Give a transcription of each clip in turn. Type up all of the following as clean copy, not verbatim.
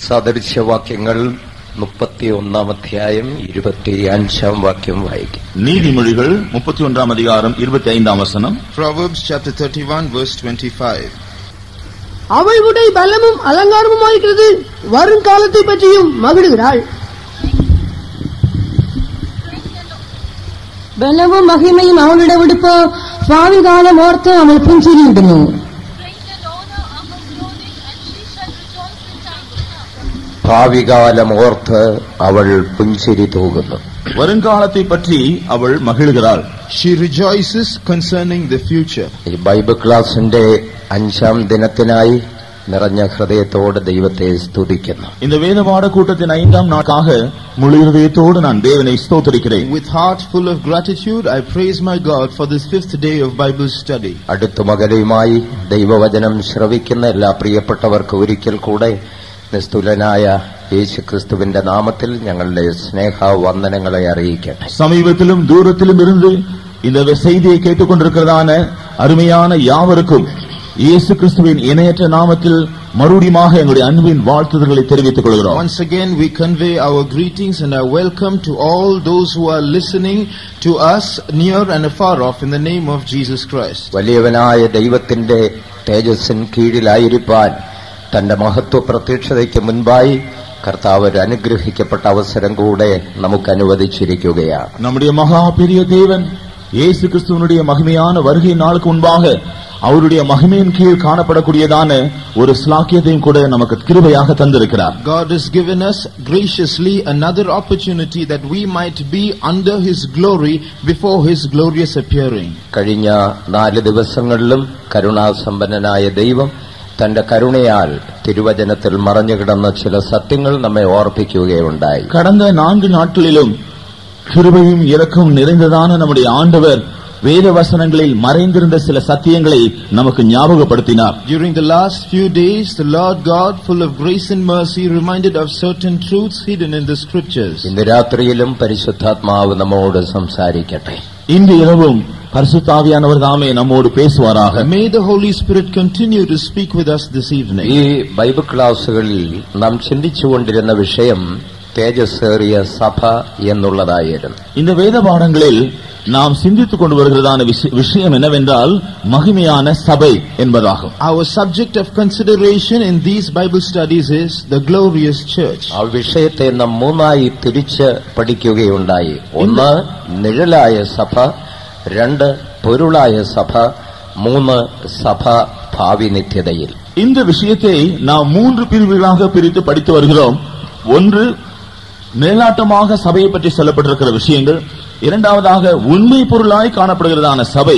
സദൃശ്യവാക്യങ്ങൾ 31 അധ്യായം 25 വാക്യം വായിക്കും. നീതിമൊഴികൾ 31 അധികാരം 25 വചനം. Proverbs chapter 31 verse 25. அவள் உடை பலமும் அலங்காரமுமாயிருக்கிறது, வருங்காலத்தை பற்றியும் மகிழ்கிறாள். ബലവും മഹിമയും അവളുടെ ഉടുപ്പ്, ഭാവി കാലം ഓർത്ത് അവൾ പുഞ്ചിരിയിടുന്നു. ഭാവി കാലം ഓർത്ത് അവൾ പുഞ്ചിരി തൂകുന്നു. വരുംകാലത്തെ പറ്റി അവൾ മഹിഴുகிறாள். She rejoices concerning the future. ഈ ബൈബിൾ ക്ലാസിന്റെ 5ാം ദിനത്തിനായി നിറഞ്ഞ ഹൃദയത്തോട് ദൈവത്തെ സ്തുതിക്കുന്നു. இந்த வேத பாடக்கூட்டத்தின் 5ஆம் நாளுக்காக முழு இதயத்தோடு நான் தேவனை ஸ்தோத்திரிக்கிறேன். With heart full of gratitude I praise my God for this 5th day of Bible study. അടുത്തും അകലെയുമായി ദൈവവചനം ശ്രവിക്കുന്ന എല്ലാ പ്രിയപ്പെട്ടവർക്ക് ഒരിക്കൽ കൂടെ നിസ്തുലനായ യേശുക്രിസ്തുവിന്റെ നാമത്തിൽ ഞങ്ങളുടെ സ്നേഹ വന്ദനങ്ങളെ അറിയിക്കട്ടെ. സമീപത്തിലും ദൂരത്തിലും ഇരുന്ന് இந்த செய்தியை கேட்டுக்கொண்டிருக்கிறதான அருமையான யாவருக்கும் இயேசு கிறிஸ்துவின் இணையற்ற நாமத்தில் மறுபடியுமாக எங்களுடைய அன்பின் வாழ்த்துதல்களை தெரிவித்துக் கொள்கிறோம். Once again we convey our greetings and our welcome to all those who are listening to us near and afar off in the name of Jesus Christ. വലിയവനായ ദൈവത്തിന്റെ തേജസ്സിൻ കീഴിലായിരിക്കാൻ തന്റെ മഹത്വ പ്രത്യക്ഷതയ്ക്ക് മുൻപായി കർത്താവ് ഒരു അനുഗ്രഹിക്കപ്പെട്ട അവസരം കൂടെ നമുക്ക് അനുവദിച്ചിരിക്കുകയാണ്. நம்முடைய மகா பெரிய தேவன் இயேசு கிறிஸ்துவினுடைய மகிமையான வருகை நாளுக்கு முன்பாக அவருடைய மகிமையின் கீழ் காணப்படக்கூடியதான ஒரு ஸ்லாக்கியத்தையும் கூட நமக்கு கிருபையாக தந்திருக்கிறார். God has given us graciously another opportunity that we might be under his glory before his glorious appearing. കഴിഞ്ഞ 4 ദിവസങ്ങളിലും കരുണാസമ്പന്നനായ ദൈവം തന്റെ കരുണയാൽ തിരുവചനത്തിൽ മറഞ്ഞുകിടന്ന ചില സത്യങ്ങൾ നമ്മെ ഓർപ്പിക്കുകയുണ്ടായി. கடந்த 4 நாட்களிலும் கிருபையும் இரக்கமும் நிறைந்ததான நம்முடைய ஆண்டவர் வேத வசனங்களில் மறைந்திருந்த சில சத்தியங்களை நமக்கு ஞாபகப்படுத்தினார். During the last few days the Lord God full of grace and mercy reminded of certain truths hidden in the scriptures. ഇന്ന് രാത്രിയിലും പരിശുദ്ധാത്മാവ് നമ്മോട് സംസാരിക്കട്ടെ. இன்று இரவும் பரிசுத்தாவியானவர் தாமே நம்மோடு பேசுவாராக. May the Holy Spirit continue to speak with us this evening. ഈ ബൈബിൾ ക്ലാസുകളിൽ നാം ചിന്തിച്ചുകൊണ്ടിരുന്ന വിഷയം തേജസ്സേറിയ സഭ എന്നുള്ളതായിരുന്നു. இந்த வேத பாடங்களில் நாம் சிந்தித்துக் கொண்டு வருகிறதான விஷயம் என்னவென்றால் மகிமையான சபை என்பதாகும். Our subject of consideration in these Bible studies is the glorious church. ആ വിഷയത്തെ നാം 3ആയി തിരിച്ച് പഠിക്കുകയുണ്ടായി. 1 നിഴലായ സഭ, 2 പൊരുളായ സഭ, 3 സഭ ഭാവി നിത്യതയിൽ. இந்த விஷயத்தை நாம் 3 பிரிவுகளாக பிரித்து படித்து வருகிறோம். 1 நிழலாட்டமாக சபையை பற்றி சொல்லப்பட்டிருக்கிற விஷயங்கள், 2வதாக உண்மை பொருளாய் காணப்படுகிறதான சபை,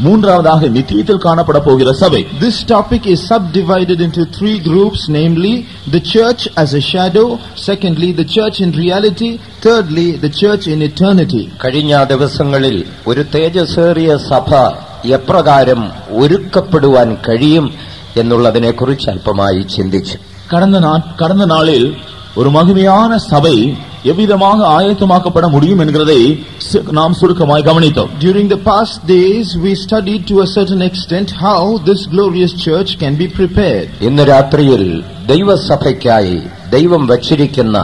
3வதாக நித்தியத்தில் காணப்பட போகிற சபை. This topic is subdivided into 3 groups, namely the church as a shadow, secondly the church in reality, thirdly the church in eternity. കഴിഞ്ഞ ദിവസങ്ങളിൽ ഒരു തേജസ്സേറിയ സഭ എപ്രകാരം ഒരുക്കപ്പെടുവാൻ കഴിയും എന്നുള്ളതിനെക്കുറിച്ച് അല്പമായി ചിന്തിച്ചു. கடந்த நாளில் ஒரு மகிமையான சபை எவ்விதமாக ஆயத்தமாக்கப்பட முடியும் என்கிறதை நாம் சுருக்கமாய் கவனித்தோம். During the past days we studied to a certain extent how this glorious church can be prepared. ഇന്ന് രാത്രിയിൽ ദൈവസഭയ്ക്കായി ദൈവം വച്ചിരിക്കുന്ന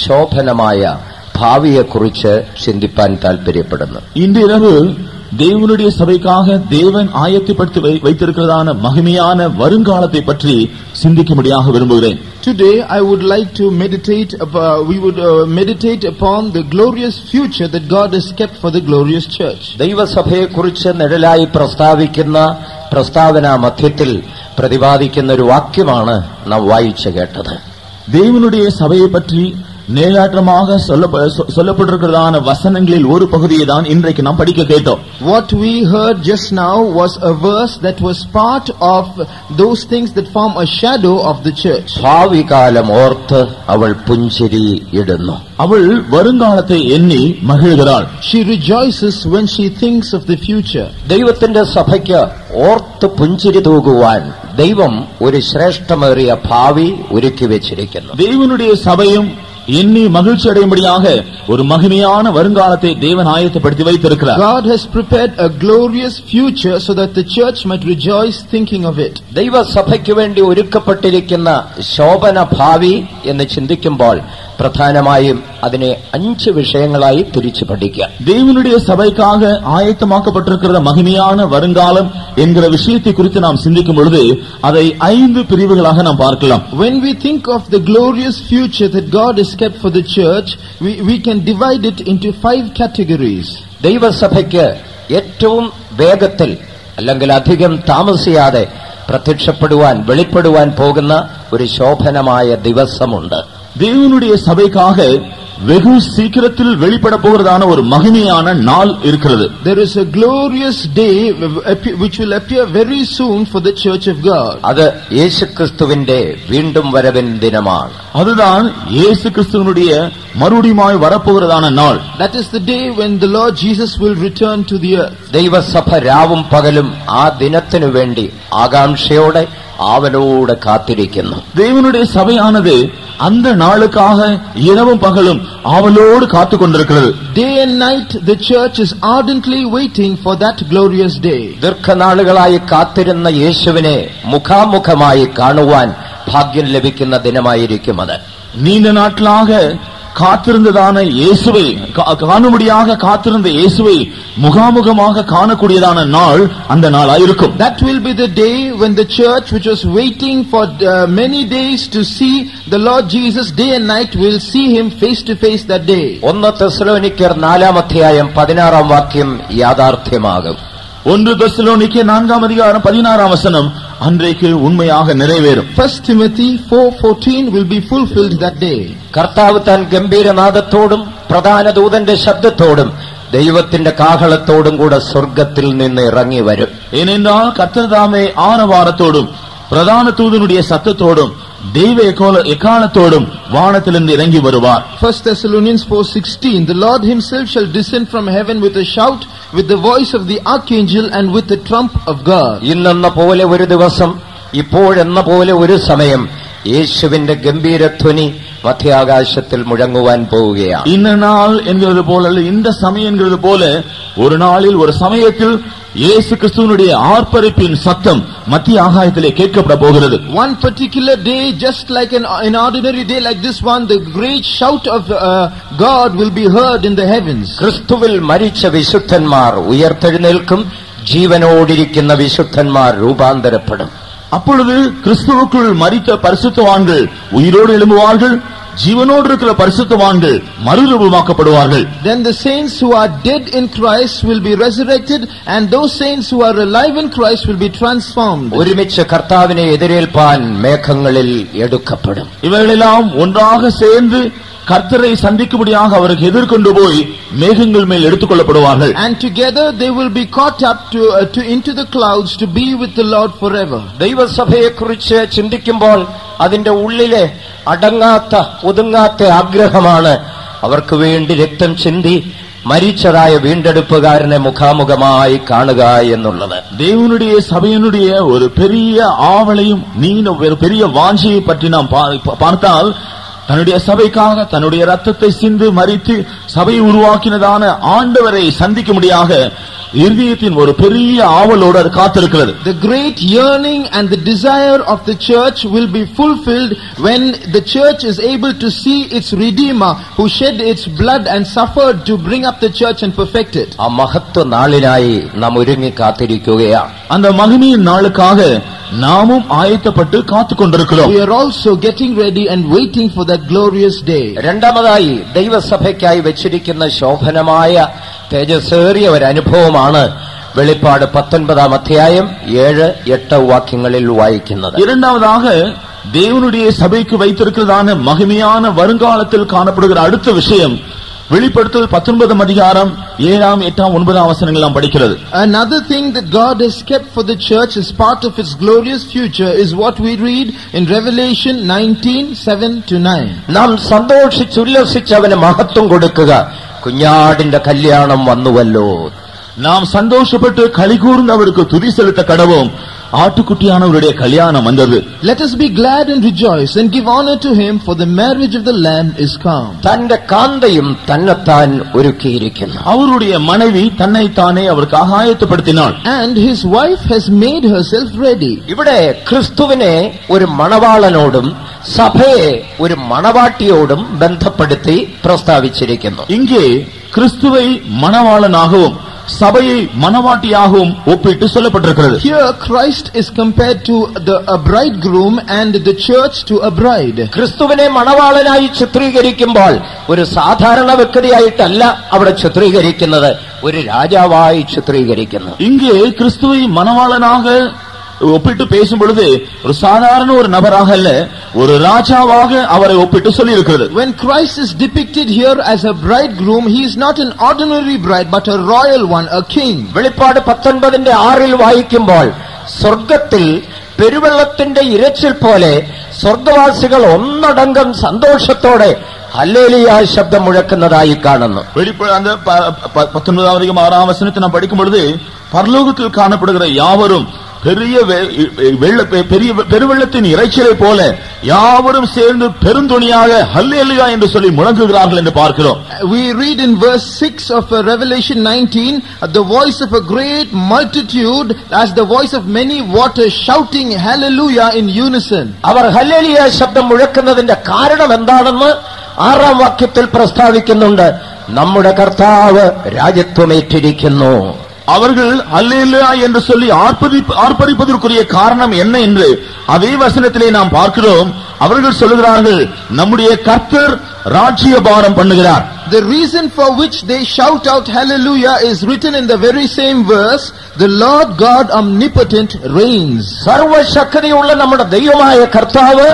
ശോഭനമായ ഭാവിയെക്കുറിച്ച് ചിന്തിപ്പാൻ താൽപര്യപ്പെടുന്നു. இன்று இரவு தேவனுடைய சபைக்காக தேவன் ஆயத்தப்படுத்தி வைத்திருக்கிறதான மகிமையான வருங்காலத்தை பற்றி சிந்திக்கும்படியாக விரும்புகிறேன். Today I would like to meditate upon the glorious future that God has kept for the glorious church. ദൈവസഭയെക്കുറിച്ച് നിഴലായി പ്രസ്താവിക്കുന്ന പ്രസ്താവന മധ്യത്തിൽ പ്രതിപാദിക്കുന്ന ഒരു വാക്യമാണ് നാം വായിച്ചു കേട്ടത്. தேவனுடைய சபையை பற்றி நேராட்டமாக சொல்லப்பட்டிருக்கிறதான வசனங்களில் ஒரு பகுதியை தான் இன்றைக்கு நாம் படிக்க கேட்டோம். What we heard just now was a verse that was part of those things that form a shadow of the church. ഭാവി കാലം ഓർത്ത് അവൾ പുഞ്ചിരി ഇടുന്നു. அவள் வருங்காலத்தை எண்ணி மகிழ்கிறாள். She rejoices when she thinks of the future. ദൈവത്തിന്റെ സഭയ്ക്ക് ഓർത്ത് പുഞ്ചിരി തൂകുവാൻ ദൈവം ഒരു ശ്രേഷ്ഠമേറിയ ഭാവി ഒരുക്കി വെച്ചിരിക്കുന്നു. தேவனுடைய சபையும் எண்ணி மகிழ்ச்சி அடையும்படியாக ஒரு மகிமையான வருங்காலத்தை தேவன் ஆயத்தப்படுத்தி வைத்திருக்கிறார். God has prepared a glorious future so that the church might rejoice thinking of it. ദൈവ സഭയ്ക്ക് വേണ്ടി ഒരുക്കപ്പെട്ടിരിക്കുന്ന ശോഭന ഭാവി എന്ന് ചിന്തിക്കുമ്പോൾ പ്രധാനമായും അതിനെ 5 விஷயங்களாയി തിരിച്ചു പഠിക്കാം. தேவனுடைய சபைக்காக ஆயத்தமாக்கப்பட்டிருக்கிற மகிமையான வருங்காலம் என்கிற விஷயத்தை குறித்து நாம் சிந்திக்கும் பொழுது அதை 5 பிரிவுகளாக நாம் பார்க்கலாம். When we think of the glorious future that God has kept for the church, we can divide it into 5 categories. ദൈവസഭയ്ക്ക് ഏറ്റവും വേഗത്തിൽ അല്ലെങ്കിൽ അധികം താമസിയാതെ പ്രത്യക്ഷപ്പെടുവാൻ വെളിപ്പെടുവാൻ പോകുന്ന ഒരു ശോഭനമായ ദിവസമുണ്ട്. தேவனுடைய சபைக்காக வெகு சீக்கிரத்தில் வெளிப்பட போகிறதான ஒரு மகிமையான நாள் இருக்கிறது. There is a glorious day which will appear very soon for the church of God. அது இயேசுகிறிஸ்துவிന്റെ வீண்டும் வரவின் தினമാണ്. அதுதான் இயேசு கிறிஸ்துவினுடைய மறுபடியுமாய் வரப்போகிறதான நாள். That is the day when the Lord Jesus will return to the earth. ദൈവസഭ രാവും പകലും ആ ദിനത്തിനു വേണ്ടി ആകാംക്ഷയോടെ ആവലോടെ കാത്തിരിക്കുന്നു. தேவனுடைய சபையானது அந்த நாளுக்காக இரவும் பகலும் ஆவலோடு காத்துக் கொண்டிருக்கிறது. Day and night the church is ardently waiting for that glorious day. ദീർഘനാളുകളായി കാത്തിരുന്ന യേശുവിനെ മുഖാമുഖമായി കാണുവാൻ ഭാഗ്യം ലഭിക്കുന്ന ദിനമായിരിക്കും അത്. நீண்ட நாட்களாக காத்திருந்ததான இயேசுவை காணும்படியாக காத்திருந்த இயேசுவை முகாமுகமாக காணக்கூடியதான நாள் அந்த நாளாயிருக்கும். That will be the day when the church which was waiting for many days to see the Lord Jesus day and night will see him face to face that day. 1 തെസ്സലോനിക്കർ 4-ാം അധ്യായം 16-ാം വാക്യം യാഥാർത്ഥ്യമാകും. 1 தெசலோனிக்கேயர் 4-ாம் அதிகாரம் 16-ாம் வசனம் அன்றைக்கு உண்மையாக நிறைவேறும். 1 Timothy 4:14 will be fulfilled that day. കർത്താവ് താൻ ഗംഭീരനാദത്തോടും പ്രധാന ദൂതന്റെ ശബ്ദത്തോടും ദൈവത്തിന്റെ കാഹളത്തോടും കൂടെ സ്വർഗ്ഗത്തിൽ നിന്ന് ഇറങ്ങി വരും. ஏனென்றால் கர்த்தர் தாமே ஆரவாரத்தோடும் பிரதான தூதனுடைய சத்தத்தோடும் தெய்வ எக்காலத்தோடும் வானத்திலிருந்து இறங்கி வருவார். 1 Thessalonians 4:16 The Lord himself shall descend from heaven with a shout, with the voice of the archangel and with the trump of God. ഇന്നെന്ന പോലെ ഒരു ദിവസം, ഇപ്പോഴെന്ന പോലെ ഒരു സമയം യേശുവിന്റെ ഗംഭീരധ്വനി മധ്യാകാശത്തിൽ മുഴങ്ങുവാൻ പോവുകയാണ്. இந்த நாள் என்கிறது போல இந்த சமயம் என்கிறது போல ஒரு நாளில் ஒரு சமயத்தில் இயேசு கிறிஸ்துவினுடைய ஆர்ப்பரிப்பின் சத்தம் மத்திய ஆகாயத்திலே கேட்கப்பட போகிறது. One particular day, just like an ordinary day like this one, the great shout of God will be heard in the heavens. ക്രിസ്തുവിൽ മരിച്ച വിശുദ്ധന്മാർ ഉയർത്തെഴുന്നേൽക്കും, ജീവനോടിരിക്കുന്ന വിശുദ്ധന്മാർ രൂപാന്തരപ്പെടും. அப்பொழுது கிறிஸ்துவுக்குள் மரித்த பரிசுத்தவான்கள் உயிரோடு எழும்புவார்கள், ஜீவனோடு இருக்கிற பரிசுத்தவான்கள் மறுரூபமாக்கப்படுவார்கள். Then the saints who are dead in Christ will be resurrected, and those saints who are alive in Christ will be transformed. ഒരുമിച്ച് കർത്താവിനെ എതിരേൽപ്പാൻ മേഘങ്ങളിൽ എടുക്കപ്പെടും. இவைகளெல்லாம் ஒன்றாக சேர்ந்து கர்த்தரை சந்திக்கும்படியாக அவருக்கு எதிர்கொண்டு போய் மேகங்கள் மேல் எடுத்துக் கொள்ளப்படுவார்கள். And together they will be caught up to into the clouds to be with the Lord forever. ദൈവസഭയെക്കുറിച്ച് ചിന്തിക്കുമ്പോൾ അതിന്റെ ഉള്ളിലെ അടങ്ങാത്ത ഒതുങ്ങാത്ത ആഗ്രഹമാണ് അവർക്ക് വേണ്ടി രക്തം ചിന്തി മരിച്ചതായ വീണ്ടെടുപ്പുകാരനെ മുഖാമുഖമായി കാണുക എന്നുള്ളത്. தேவனுடைய சபையினுடைய ஒரு பெரிய ஆவலையும் நீண்ட ஒரு பெரிய வாஞ்சையை பற்றி நாம் பார்த்தால், தன்னுடைய சபைக்காக தன்னுடைய ரத்தத்தை சிந்து மரித்து சபையை உருவாக்கினதான ஆண்டவரை சந்திக்கும்படியாக இருதயத்தின் ஒரு பெரிய ஆவலோடு அது காத்திருக்கிறது. The great yearning and the desire of the church will be fulfilled when the church is able to see its Redeemer who shed its blood and suffered to bring up the church and perfect it. ആ മഹത്വ നാളിനായി നാം ഒരുങ്ങി കാത്തിരിക്കുകയാണ്. அந்த மகிமையின் நாளுக்காக நாமும் ஆயத்தப்பட்டு காத்துக் கொண்டிருக்கிறோம். We are also getting ready and waiting for that glorious day. രണ്ടാമതായി ദൈവസഭയ്ക്കായി വെച്ചിരിക്കുന്ന ശോഭനമായ തേജസ്സേറിയ ഒരു അനുഭവമാണ് വെളിപ്പാട് 19-ാം അധ്യായം 7-8 വാക്യങ്ങളിൽ വായിക്കുന്നത്. இரண்டாவதாக தேவனுடைய சபைக்கு வைத்திருக்கிறதான மகிமையான வருங்காலத்தில் காணப்படுகிற அடுத்த விஷயம் வெளிப்படுத்தல் 19-ாம் அதிகாரம் 7, 8, 9 வசனங்கள் நாம் படிக்கிறது. Another thing that God has kept for the church as part of its glorious future is what we read in Revelation 19:7-9. നാം സന്തോഷിച്ചുല്ലസിച്ച് അവന് മഹത്വം കൊടുക്കുക, കുഞ്ഞാടിന്റെ കല്യാണം വന്നുവല്ലോ. நாம் சந்தோஷப்பட்டு களிகூர்ந்து அவருக்கு துதி செலுத்த கடவோம். ஆட்டுக்குட்டியானவருடைய கல்யாணம் வந்தது. Let us be glad and rejoice and give honor to him, for the marriage of the Lamb is come. തന്റെ കാന്തയും തന്നെത്താൻ ഒരുക്കിയിരിക്കുന്നു. அவருடைய மனைவி தன்னைத்தானே அவருக்கு ஆயத்தப்படுத்தினாள். And his wife has made herself ready. ഇവിടെ ക്രിസ്തുവിനെ ഒരു മണവാളനോടും സഭയെ ഒരു മണവാട്ടിയോടും ബന്ധപ്പെടുത്തി പ്രസ്താവിച്ചിരിക്കുന്നു. இங்கே கிறிஸ்துவை மணவாளனாகவும் சபையை மணவாட்டியாகவும் ஒப்பிட்டு சொல்லப்பட்டிருக்கிறது. Here Christ is compared to a bridegroom and the church to a bride. ക്രിസ്തുവിനെ മണവാളനായി ചിത്രീകരിക്കുമ്പോൾ ഒരു സാധാരണ വ്യക്തിയായിട്ടല്ല അവിടെ ചിത്രീകരിക്കുന്നത്, ഒരു രാജാവായി ചിത്രീകരിക്കുന്നു. இங்கே கிறிஸ்துவை மணவாளனாக ஒப்பிட்டு பேசும் பொழுது ஒரு சாதாரண ஒரு நபராக அல்ல, ஒரு ராஜாவாக அவரை ஒப்பிட்டு சொல்லி இருக்கிறது. When Christ is depicted here as a bridegroom, he is not an ordinary bride but a royal one, a king. വെളിപ്പാട് 19:6 വായിക്കുമ്പോൾ സ്വർഗത്തിൽ പെരുവെള്ളത്തിന്റെ ഇരച്ചിൽ പോലെ സ്വർഗവാസികൾ ഒന്നടങ്കം സന്തോഷത്തോടെ ഹല്ലേലൂയ ശബ്ദം മുഴക്കുന്നതായി കാണുന്നു. அந்த 19-6 வசனத்தை நாம் படிக்கும் பொழுது பரலோகத்தில் காணப்படுகிற யாவரும் பெருவெள்ளத்தின் இறைச்சலை போல யாவரும் சேர்ந்து பெருந்தொனியாக ஹல்லேலூயா என்று சொல்லி முழங்குகிறார்கள் என்று பார்க்கிறோம். We read in verse 6 of Revelation 19, the voice of a great multitude as the voice of many waters shouting hallelujah in unison. അവർ ഹല്ലേലൂയ ശബ്ദം മുഴക്കുന്നതിന്റെ കാരണം എന്താണെന്ന് 6-ാം വാക്യത്തിൽ പ്രസ്താവിക്കുന്നുണ്ട്. നമ്മുടെ കർത്താവ് രാജ്യത്വമേറ്റിരിക്കുന്നു. அவர்கள் அல்லேலூயா என்று சொல்லி ஆர்ப்பரிப்பதற்குரிய காரணம் என்ன என்று அதே வசனத்திலே நாம் பார்க்கிறோம். அவர்கள் சொல்லுகிறார்கள், நம்முடைய கர்த்தர் ராஜ்யபாரம் பண்ணுகிறார். The reason for which they shout out hallelujah is written in the very same verse, the Lord God omnipotent reigns. സർവശക്തിയുള്ള നമ്മുടെ ദൈവമായ കർത്താവ്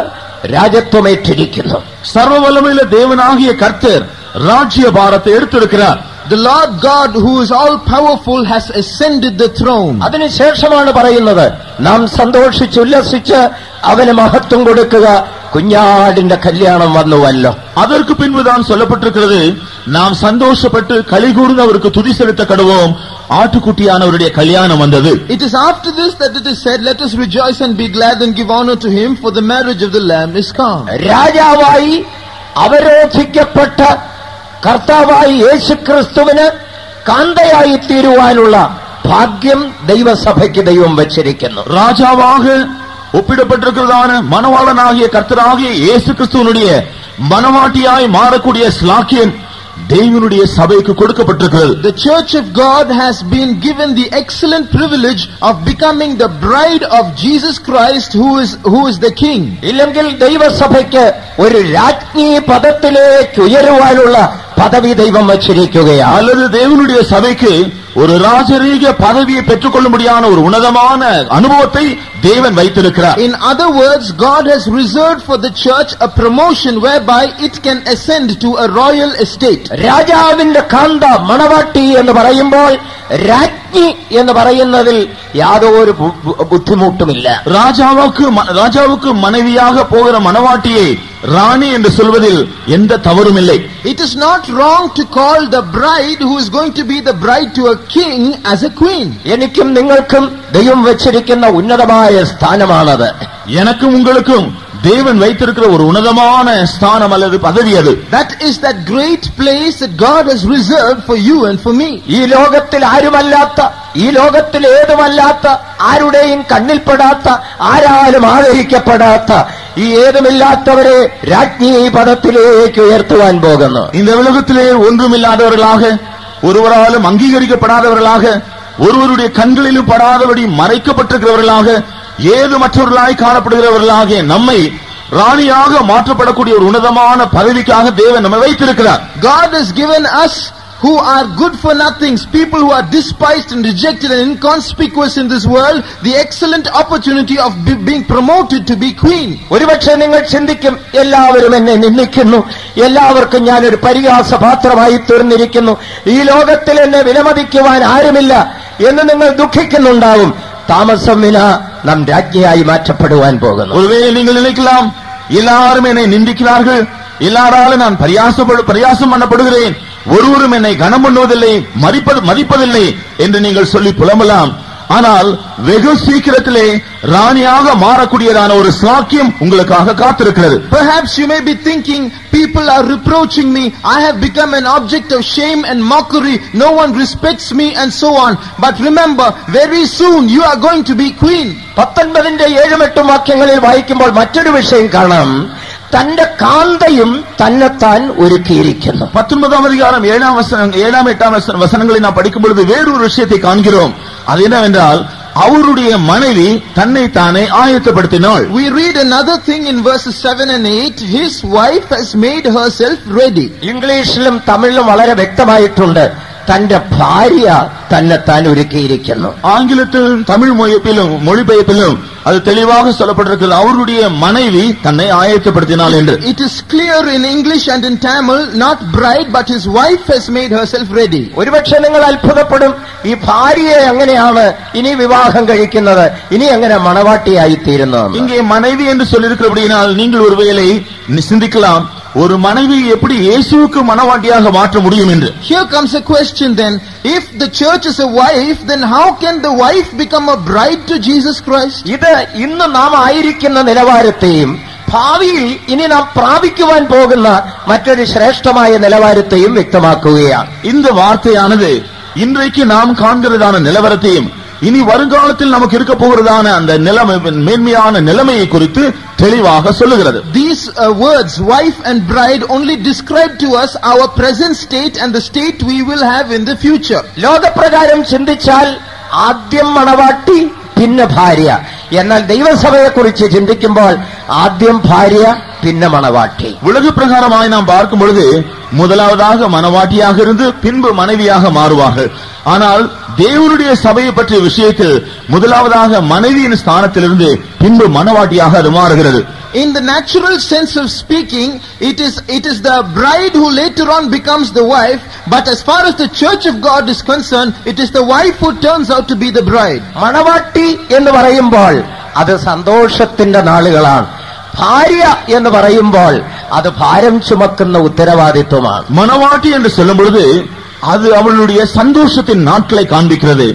രാജ്യത്വമേറ്റിരിക്കുന്നു. സർവവല്ലമയുള്ള ദേവനാകിയ കർത്തർ രാജ്യഭാരത്തെ എടുത്തിരിக்கிறார். The Lord God who is all powerful has ascended the throne. അതിനുശേഷമാണ് പറയുന്നത്, നാം സന്തോഷിച്ച് ഉല്ലസിച്ച് അവന് മഹത്വം കൊടുക്കുക, കുഞ്ഞാടിന്റെ കല്യാണം വന്നുവല്ലോ. அதற்கு பின்புதான் சொல்லப்பட்டிருக்கிறது, நாம் சந்தோஷப்பட்டு களிகூர்ந்து அவருக்கு துதி செலுத்த கடவோம், ஆட்டுக்குட்டியானவருடைய கல்யாணம் வந்தது. It is after this that it is said, let us rejoice and be glad and give honor to him, for the marriage of the Lamb is come. രാജാവായി അവരോധിക്കപ്പെട്ട കർത്താവായി യേശുക്രിസ്തുവിന് കാന്തയായി തീരുവാനുള്ള ഭാഗ്യം ദൈവസഭയ്ക്ക് ദൈവം വച്ചിരിക്കുന്നു. ராஜாவாக ஒப்பிடப்பட்டிருக்கிறதான மணவாளனாகிய கர்த்தராகிய இயேசு கிறிஸ்துவினுடைய மணவாட்டியாய் மாறக்கூடிய ஸ்லாக்கியம் தேவனுடைய சபைக்கு கொடுக்கப்பட்டிருக்கிறது. The church of God has been given the excellent privilege of becoming the bride of Jesus Christ who is the king. ഇല്ലെങ്കിൽ ദൈവസഭയ്ക്ക് ഒരു രാജ്ഞി പദത്തിലേക്ക് ഉയരുവാനുള്ള പദവി ദൈവം വച്ചിരിക്കുകയാണ്. அல்லது தேவனுடைய சபைக்கு ஒரு ராஜரீக பதவியை பெற்றுக்கொள்ளும்படியான ஒரு உன்னதமான அனுபவத்தை தேவன் வைத்திருக்கிறார். In other words, God has reserved for the church a promotion whereby it can ascend to a royal estate. രാജാവിന്റെ കാന്ത മണവാട്ടി എന്ന് പറയുമ്പോൾ രാജ്ഞി എന്ന് പറയുന്നതിൽ യാതൊരു ബുദ്ധിമുട്ടുമില്ല. ராஜாவுக்கு மனைவியாக போகிற மணவாட்டியை ராணி என்று சொல்வதில் எந்த தவறும் இல்லை. It is not wrong to call the bride who is going to be the bride to a king as a queen. എനിക്കും നിങ്ങൾക്കും ദൈവം വെച്ചിരിക്കുന്ന ഉന്നതമായ സ്ഥാനമാണത്. எனக்கும் உங்களுக்கும் தேவன் வைத்திருக்கிற ஒரு உன்னதமான ஸ்தானம் அல்லது பதவி அது. That is that great place that God has reserved for you and for me. ഈ ലോകത്തിൽ ആരുമല്ലാത്ത, ഈ ലോകത്തിൽ ഏതുമല്ലാത്ത, ആരുടെയും കണ്ണിൽപ്പെടാത്ത, ആരാലും ആദരിക്കപ്പെടാത്ത ഈ ഏതുമില്ലാത്തവരെ രാജ്ഞി പദത്തിലേക്ക് ഉയർത്തുവാൻ പോകുന്നു. இந்த உலகத்திலே ஒன்றுமில்லாதவர்களாக, ஒருவராலும் அங்கீகரிக்கப்படாதவர்களாக, ஒருவருடைய கண்களிலும் படாதபடி மறைக்கப்பட்டிருக்கிறவர்களாக, ஏது மற்றவர்களாய் காணப்படுகிறவர்களாக நம்மை ராணியாக மாற்றப்படக்கூடிய ஒரு உன்னதமான பதவிக்காக தேவன் நம்மை வைத்திருக்கிறார். God has given us who are good for nothings, people who are despised and rejected and inconspicuous in this world, the excellent opportunity of being promoted to be queen. ഒരുപക്ഷെ നിങ്ങൾ ചിന്തിക്കും, എല്ലാവരും എന്നെ നിന്ദിക്കുന്നു, എല്ലാവർക്കും ഞാനൊരു പരിഹാസപാത്രമായി തീർന്നിരിക്കുന്നു, ഈ ലോകത്തിൽ എന്നെ വിലമതിക്കുവാൻ ആരുമില്ല എന്ന് നിങ്ങൾ ദുഃഖിക്കുന്നുണ്ടാവും. താമസം വിന നാം രാജ്ഞിയായി മാറ്റപ്പെടുവാൻ പോകുന്നു. ஒருவேளை நீங்கள் நினைக்கலாம், எல்லாரும் என்னை நிந்திக்கிறார்கள், எல்லாராலும் நான் பரியாசம் பண்ணப்படுகிறேன், ஒருவரும் என்னை கனம் பண்ணுவதில்லை, மதிப்பதில்லை என்று நீங்கள் சொல்லி புலம்பலாம். ஆனால் வெகு சீக்கிரத்திலே ராணியாக மாறக்கூடியதான ஒரு சாக்கியம் உங்களுக்காக காத்திருக்கிறது. Perhaps you may be thinking, people are reproaching me, I have become an object of shame and mockery, no one respects me and so on. But remember, very soon you are going to be queen. 19ന്റെ 7-8 വാക്യങ്ങളിൽ വായിക്കുമ്പോൾ മറ്റൊരു വിഷയം കാണാം. തന്റെ കാന്തയും തന്നെത്താൻ ഒരുക്കിയിരിക്കുന്നു. 19 அதிகாரம் 7, 8 வசனங்களை நாம் படிக்கும் பொழுது வேறொரு விஷயத்தை காண்கிறோம். அது என்னவென்றால் அவருடைய மனைவி தன்னை தானே ஆயத்தப்படுத்தினாள். We read another thing in verses 7 and 8. His wife has made herself ready. ഇംഗ്ലീഷിലും തമിഴിലും വളരെ വ്യക്തമായിട്ടുണ്ട്. തന്റെ ഭാര്യ തന്നെത്താൻ ഒരുക്കിയിരിക്കുന്നു. ஆங்கிலத்திலும் தமிழ் மொழிபெயர்ப்பிலும் அது தெளிவாக சொல்லப்பட்டிருக்கிறது, அவருடைய மனைவி தன்னை ஆயத்தப்படுத்தினாள் என்று. It is clear in English and in Tamil, not bride but his wife has made herself ready. ഒരുപക്ഷെ നിങ്ങൾ അത്ഭുതപ്പെടും, ഈ ഭാര്യയെ എങ്ങനെയാണ് ഇനി വിവാഹം കഴിക്കുന്നത്, ഇനി എങ്ങനെ മണവാട്ടിയായി തീരുന്നത്. இங்கே மனைவி என்று சொல்லியிருக்கிறபடியால் நீங்கள் ஒருவேளை சிந்திக்கலாம், ஒரு மனைவி எப்படி இயேசுவுக்கு மணவாட்டியாக மாற்ற முடியும் என்று. Here comes a question then, if the church is a wife, then how can the wife become a bride to Jesus Christ? ഇത് ഇന്ന് നാം ആയിരിക്കുന്ന നിലവാരത്തെയും ഭാവിയിൽ ഇനി നാം പ്രാപിക്കുവാൻ പോകുന്ന മറ്റൊരു ശ്രേഷ്ഠമായ നിലവാരത്തെയും വ്യക്തമാക്കുകയാണ്. இந்த வார்த்தையானது இன்றைக்கு நாம் காண்கிறதான நிலவரத்தையும் இனி வருங்காலத்தில் நமக்கு இருக்க போகிறதான அந்த மேன்மையான நிலைமையை குறித்து தெளிவாக சொல்லுகிறது. These words, wife and bride, only describe to us our present state and the state we will have in the future. ലോകപ്രകാരം ചിന്തിച്ചാൽ ആദ്യം മണവാട്ടി പിന്നെ ഭാര്യ. എന്നാൽ ദൈവസഭയെ കുറിച്ച് ചിന്തിക്കുമ്പോൾ ആദ്യം ഭാര്യ പിന്നെ മണവാട്ടി. உலக பிரகாரமாய் நாம் பார்க்கும் பொழுது முதலாவதாக மணவாட்டியாக இருந்து பின்பு மனைவியாக மாறுவார்கள். ஆனால் தேவனுடைய சபையை பற்றிய விஷயத்தில் முதலாவதாக மனைவியின் ஸ்தானத்திலிருந்து பின்பு மணவாட்டியாக அது மாறுகிறது. In the natural sense of speaking, it is the bride who later on becomes the wife, but as far as the church of God is concerned, it is the wife who turns out to be the bride. മണവാട്ടി എന്ന് പറയുമ്പോൾ അത് സന്തോഷത്തിന്റെ നാളുകളാണ്. ഭാര്യ എന്ന് പറയുമ്പോൾ അത് ഭാരം ചുമക്കുന്ന ഉത്തരവാദിത്വമാണ്. மணவாட்டி என்று சொல்லும் பொழுது அது அவளுடைய சந்தோஷத்தின் நாட்களை காண்பிக்கிறது.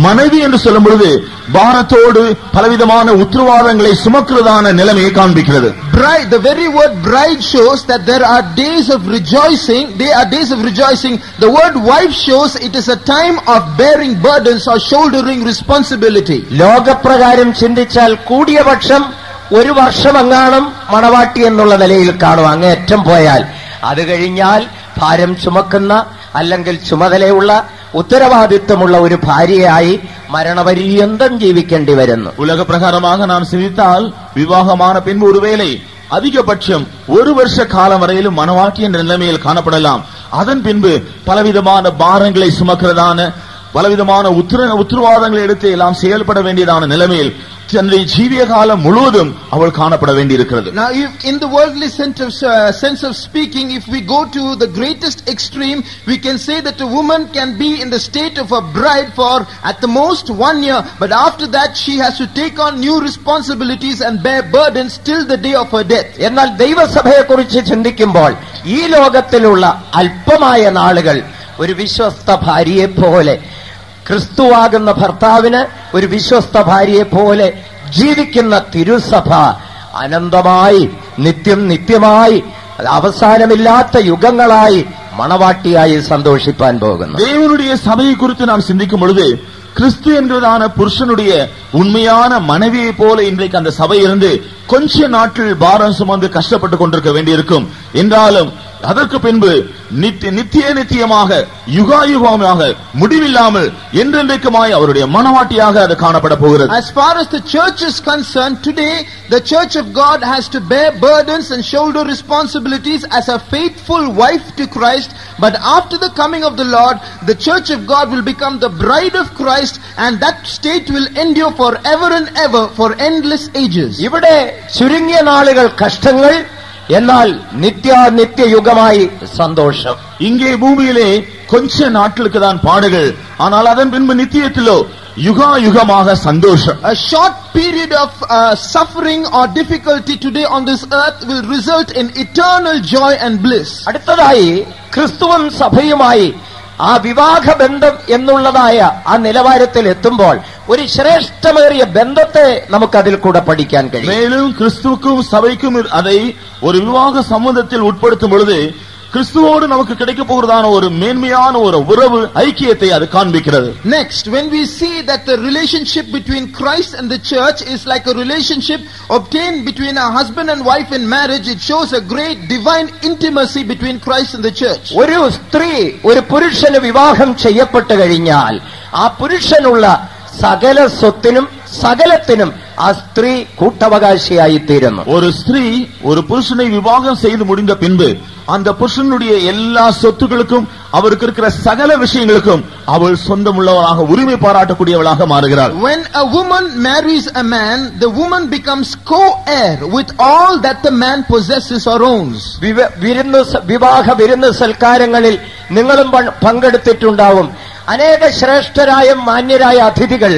மனைவி என்று சொல்லும் பொழுது பாரத்தோடு பலவிதமான உத்தரவாதங்களை சுமக்கிறதான நிலைமையை காண்பிக்கிறது. Bride, the very word bride shows that there are days of rejoicing. They are days of rejoicing. The word wife shows it is a time of bearing burdens or shouldering responsibility. ലോകപ്രകാരം ചിന്തിച്ചാൽ കൂടിയപക്ഷം ഒരു വർഷമെങ്ങാനും മണവാട്ടി എന്നുള്ള നിലയിൽ കാണും. അങ്ങേറ്റം പോയാൽ അത് കഴിഞ്ഞാൽ ഭാരം ചുമക്കുന്ന അല്ലെങ്കിൽ ചുമതലയുള്ള ഉത്തരവാദിത്വമുള്ള ഒരു ഭാര്യയായി മരണപര്യന്തം ജീവിക്കേണ്ടി വരുന്നു. உலக பிரகாரமாக நாம் சிந்தித்தால் விவாகமான பின்பு ஒருவேளை அதிகபட்சம் ஒரு வருஷ காலம் வரையிலும் மணவாட்டி என்ற நிலைமையில் காணப்படலாம். அதன் பின்பு பலவிதமான பாரங்களை சுமக்கிறதான பலவிதமான உத்தரவாதங்களை எடுத்து எல்லாம் செயல்பட வேண்டியதான நிலைமையில் தன்னுடைய ஜீவிய காலம் முழுவதும் அவள் காணப்பட வேண்டியிருக்கிறது. Now, if in the worldly sense of speaking, if we go to the greatest extreme, we can say that a woman can be in the state of a bride for at the most 1 year, but after that she has to take on new responsibilities and bear burdens till the day of her death. എന്നാൽ ദൈവസഭയെ കുറിച്ച് ചിന്തിക്കുമ്പോൾ ഈ ലോകത്തിലുള്ള അല്പമായ നാളുകൾ ഒരു വിശ്വസ്ത ഭാര്യയെ പോലെ, ക്രിസ്തുവാകുന്ന ഭർത്താവിന് ഒരു വിശ്വസ്ത ഭാര്യയെ പോലെ ജീവിക്കുന്ന തിരുസഭ അനന്തമായി നിത്യമായി അവസാനമില്ലാത്ത യുഗങ്ങളായി മണവാട്ടിയായി സന്തോഷിപ്പാൻ പോകുന്നു. தேவனுடைய சபையை குறித்து நாம் சிந்திக்கும் பொழுது கிறிஸ்து என்கிறதான புருஷனுடைய உண்மையான மனைவியை போல இன்றைக்கு அந்த சபை இருந்து கொஞ்ச நாட்கள் பாரம் சுமந்து கஷ்டப்பட்டு கொண்டிருக்க வேண்டியிருக்கும். என்றாலும் அதற்கு பின்பு நித்தியமாக யுகாயுகமாக முடிவில்லாமல் என்றென்றைக்குமாய் அவருடைய மணவாட்டியாக அது காணப்பட போகிறது. As far as the church is concerned, today the church of God has to bear burdens and shoulder responsibilities as a faithful wife to Christ, but after the coming of the Lord, the church of God will become the bride of Christ, and that state will endure forever and ever, for endless ages. ഇവിടെ ചുരുങ്ങിയ നാളുകൾ കഷ്ടങ്ങൾ, എന്നാൽ നിത്യയുഗമായി സന്തോഷം. இங்கே பூமியிலே கொஞ்ச நாட்களுக்கு தான் பாடுகள், ஆனால் அதன் பின்பு நித்தியத்திலோ யுகாயுகமாக சந்தோஷம். A short period of suffering or difficulty today on this earth will result in eternal joy and bliss. അടുത്തതായി ക്രിസ്തുവും സഭയുമായി ആ വിവാഹ ബന്ധം എന്നുള്ളതായ ആ നിലവാരത്തിൽ എത്തുമ്പോൾ ഒരു ശ്രേഷ്ഠമേറിയ ബന്ധത്തെ നമുക്കതിൽ കൂടെ പഠിക്കാൻ കഴിയും. மேலும் கிறிஸ்துவுக்கும் சபைக்கும் அதை ஒரு விவாக சம்பந்தத்தில் உட்படுத்தும் பொழுது கிறிஸ்துவோடு நமக்கு கிடைக்க போகிறதான ஒரு மேன்மையான ஒரு உறவு ஐக்கியத்தை அது காண்பிக்கிறது. Next, when we see that the relationship between Christ and the church is like a relationship obtained between a husband and wife in marriage, it shows a great divine intimacy between Christ and the church. ഒരു സ്ത്രീ ഒരു പുരുഷന് വിവാഹം ചെയ്യപ്പെട്ടു കഴിഞ്ഞാൽ ആ പുരുഷനുള്ള സകല സ്വത്തിനും സകലത്തിനും ആ സ്ത്രീ കൂട്ടവകാശിയായി തീരുന്നു. ஒரு ஸ்திரீ ஒரு புருஷனை விவாகம் செய்து முடிந்த பின்பு அந்த புருஷனுடைய எல்லா சொத்துக்களுக்கும் அவருக்கு இருக்கிற சகல விஷயங்களுக்கும் அவள் சொந்தமுள்ளவளாக உரிமை பாராட்டக்கூடியவளாக மாறுகிறாள். When a woman marries a man, the woman becomes co-heir with all that the man possesses or owns. വിവാഹ വിരുന്ന് സൽക്കാരങ്ങളിൽ നിങ്ങളും പങ്കെടുത്തിട്ടുണ്ടാവും. അനേക ശ്രേഷ്ഠരായ മാന്യരായ അതിഥികൾ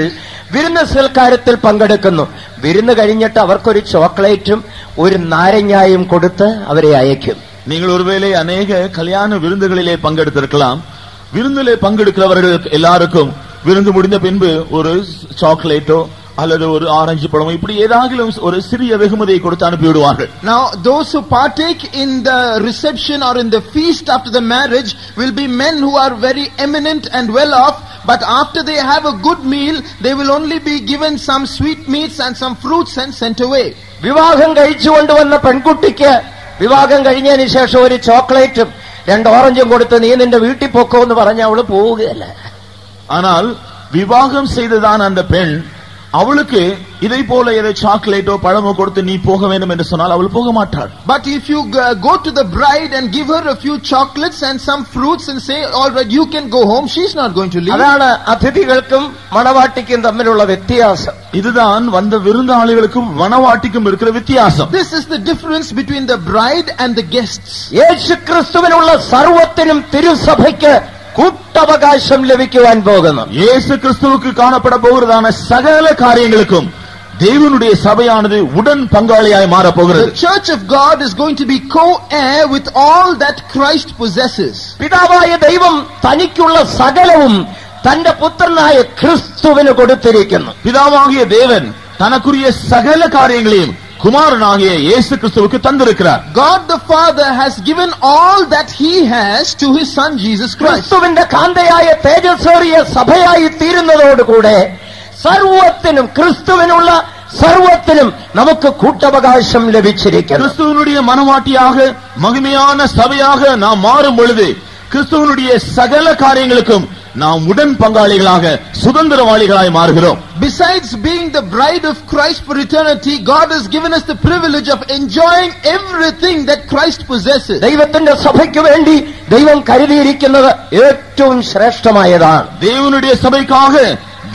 വിരുന്ന് സൽക്കാരത്തിൽ പങ്കെടുക്കുന്നു. വിരുന്ന് കഴിഞ്ഞിട്ട് അവർക്കൊരു ചോക്ലേറ്റും ഒരു നാരങ്ങായും കൊടുത്ത് അവരെ അയക്കും. நீங்கள் ஒருவேளை அநேக கல்யாண விருந்துகளிலே பங்கெடுத்திருக்கலாம். விருந்திலே பங்கெடுக்கிறவர்கள் எல்லாருக்கும் விருந்து முடிந்த பின்பு ஒரு சாக்லேட்டோ அல்லது ஒரு ஆரஞ்சு பழமோ இப்படி ஏதாவது ஒரு சிறிய வெகுமதியை கொடுத்து அனுப்பிவிடுவார்கள். Now those who partake in the reception or in the feast after the marriage will be men who are very eminent and well off, but after they have a good meal they will only be given some sweet meats and some fruits and sent away. വിവാഹം കഴിച്ചുകൊണ്ടുവന്ന പെൺകുട്ടിക്ക് വിവാഹം കഴിഞ്ഞതിന് ശേഷം ഒരു ചോക്ലേറ്റും 2 ഓറഞ്ചും കൊടുത്ത് നീ നിന്റെ വീട്ടിൽ പോക്കോ എന്ന് പറഞ്ഞ അവള് പോവുകയല്ല. ஆனால் விவாகம் செய்ததான அந்த பெண் அவளுக்கு இதை போல ஏதோ சாக்லேட்டோ பழமோ கொடுத்து நீ போக வேண்டும் என்று சொன்னால் அவள் போக மாட்டாள். But if you go to the bride and give her a few chocolates and some fruits and say all right you can go home, she is not going to leave. അതാണ് അതിഥികൾക്കും മണവാട്ടിക്കും തമ്മിലുള്ള വ്യത്യാസം. இதுதான் வந்த விருந்தாளிகளுக்கும் மணவாட்டிக்கும் இருக்கிற வித்தியாசம். This is the difference between the bride and the guests. യേശുക്രിസ്തുവിനുള്ള സർവ്വത്തിനും തിരുസഭയ്ക്ക് കൂട്ടവകാശം ലഭിക്കുവാൻ പോകുന്നു. இயேசு கிறிஸ்துவுக்கு காணப்பட போகிறதான சகல காரியங்களுக்கும் தேவனுடைய சபையானது உடன் பங்காளியாய் மாற போகிறது. The church of God is going to be co-heir with all that Christ possesses. പിതാവായ ദൈവം തനിക്കുള്ള സകലവും തന്റെ പുത്രനായ ക്രിസ്തുവിന് കൊടുത്തിരിക്കുന്നു. பிதாவாகிய தேவன் தனக்குரிய சகல காரியங்களையும் குமாரனாகிய இயேசு கிறிஸ்துவுக்கு தந்திருக்கிறார். God the Father has given all that he has to his son Jesus Christ. ക്രിസ്തുവിന്റെ കാന്തയായ തേജസ്സേറിയ സഭയായി തീരുന്നതോടുകൂടെ സർവത്തിനും ക്രിസ്തുവിനുള്ള സർവത്തിനും നമുക്ക് കൂട്ടവകാശം ലഭിച്ചിരിക്കുന്നു. கிறிஸ்துவனுடைய மனவாட்டியாக மகிமையான சபையாக நாம் மாறும் பொழுது கிறிஸ்துவனுடைய சகல காரியங்களுக்கும் நாம் உடன் பங்காளிகளாக சுதந்திரவாளிகளாய் மாறுகிறோம். Besides being the bride of Christ for eternity, God has given us the privilege of enjoying everything that Christ possesses. ദൈവത്തിന്റെ സഭയ്ക്ക് വേണ്ടി ദൈവം കരുതിയിരിക്കുന്നത് ഏറ്റവും ശ്രേഷ്ഠമായതാണ്. தேவனுடைய சபைக்காக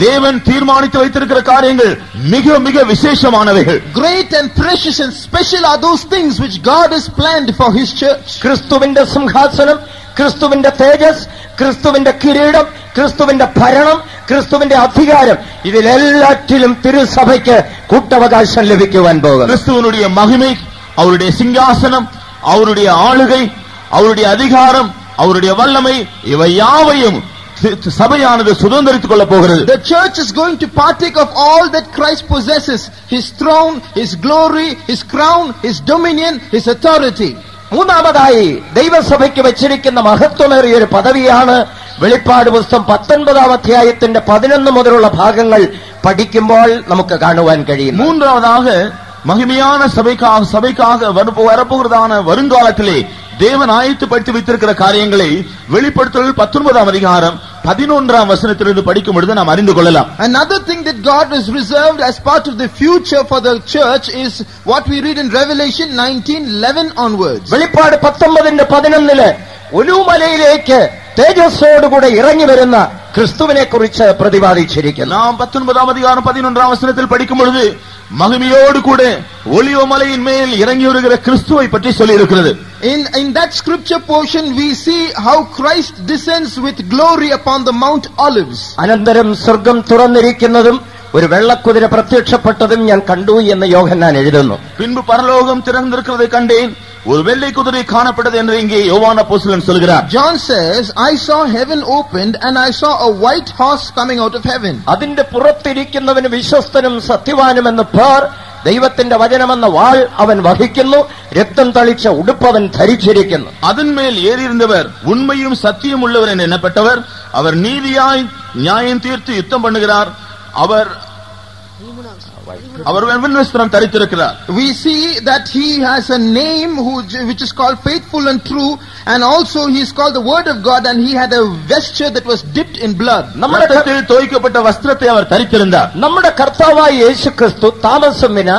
தேவன் தீர்மானித்து வைத்திருக்கிற காரியங்கள் மிக மிக விசேஷமானவைகள். Great and precious and special are those things which God has planned for his church. ക്രിസ്തുവിന്റെ സിംഹാസനം, ക്രിസ്തുവിന്റെ തേജസ്, ക്രിസ്തുവിന്റെ കിരീടം, ക്രിസ്തുവിന്റെ ഭരണം, ക്രിസ്തുവിന്റെ അധികാരം, ഇതിലെല്ലാറ്റിലും തിരുസഭയ്ക്ക് കൂട്ടവകാശം ലഭിക്കുവാൻ പോകുന്നു. கிறிஸ்துவனுடைய மகிமை, அவருடைய சிங்காசனம், அவருடைய ஆளுகை, அவருடைய அதிகாரம், அவருடைய வல்லமை, இவை யாவையும் சபையானது சுதந்திரித்துக் கொள்ள போகிறது. The church is going to partake of all that Christ possesses: his throne, his glory, his crown, his dominion, his authority. മൂന്നാമതായി ദൈവസഭയ്ക്ക് വെച്ചിരിക്കുന്ന മഹത്വമേറിയ ഒരു പദവിയാണ് വെളിപ്പാട് പുസ്തകം 19-ാം അധ്യായത്തിന്റെ 11 മുതലുള്ള ഭാഗങ്ങൾ പഠിക്കുമ്പോൾ നമുക്ക് കാണുവാൻ കഴിയും. மூன்றாவதாக மகிமையான சபைக்காக வரப்போகிறதான வருங்காலத்திலே தேவன் ஆயத்தப்படுத்தி வைத்திருக்கிற காரியங்களை வெளிப்படுத்தல் 19-ஆம் அதிகாரம் 11-ஆம் வசனத்திலிருந்து படிக்கும் பொழுது நாம் அறிந்து கொள்ளலாம். Another thing that God has reserved as part of the future for the church is what we read in Revelation 19:11 onwards. വെളിപ്പാട് 19-ന്റെ 11 ഒലൂമലയിലേക്ക് തേജസ്സോടുകൂടെ ഇറങ്ങി വരുന്ന ക്രിസ്തുവിനെ കുറിച്ച് പ്രതിപാദിച്ചിരിക്കുന്നു. നാം 19-ാം അധികാരം 11-ാം വചനത്തിൽ പഠിക്കും பொழுது மகிமையோடு கூட ஒலிவ மலையின் மேல் இறங்கி வருகிற கிறிஸ்துவை பற்றி சொல்லி இருக்கிறது. In that scripture portion we see how Christ descends with glory upon the Mount Olives. അനന്തരം സ്വർഗ്ഗം തുറന്നിരിക്കുന്നതും ഒരു വെള്ളക്കുതിര പ്രത്യക്ഷപ്പെട്ടതും ഞാൻ കണ്ടു എന്ന് യോഹന്നാൻ എഴുതുന്നു. பின்பு பரலோகம் திறந்திருக்கிறதை கண்டேன், ஒரு வெள்ளை குதிரை காணப்பட்டது என்று இங்கே யோவான் அப்போஸ்தலன் சொல்கிறார். John says, I saw heaven opened and I saw a white horse coming out of heaven. അതിന്റെ പുറത്തിരിക്കുന്നവന് വിശ്വസ്തനും സത്യവാനും എന്ന പേർ, ദൈവത്തിന്റെ വചനമെന്ന വാൾ അവൻ വഹിക്കുന്നു, രക്തം തളിച്ച ഉടുപ്പ് അവൻ ധരിച്ചിരിക്കുന്നു. അതിന്മേൽ ഏറിയിരുന്നവർ ഉണ്മയും സത്യവും ഉള്ളവർ എന്ന് എണ്ണപ്പെട്ടവർ, അവർ നീതിയായി ന്യായം തീർത്ത് യുദ്ധം பண்ணுகிறார். அவர் வெண்வஸ்திரம் தரித்திருக்கிறார். We see that he has a name which is called faithful and true, and also he is called the word of God, and he had a vesture that was dipped in blood. രക്തத்தில் தோய்க்கப்பட்ட വസ്ത്രത്തെ അവർ ധരിച്ചിരുந்தார். നമ്മുടെ കർത്താവായ യേശുക്രിസ്തു താമസം വിന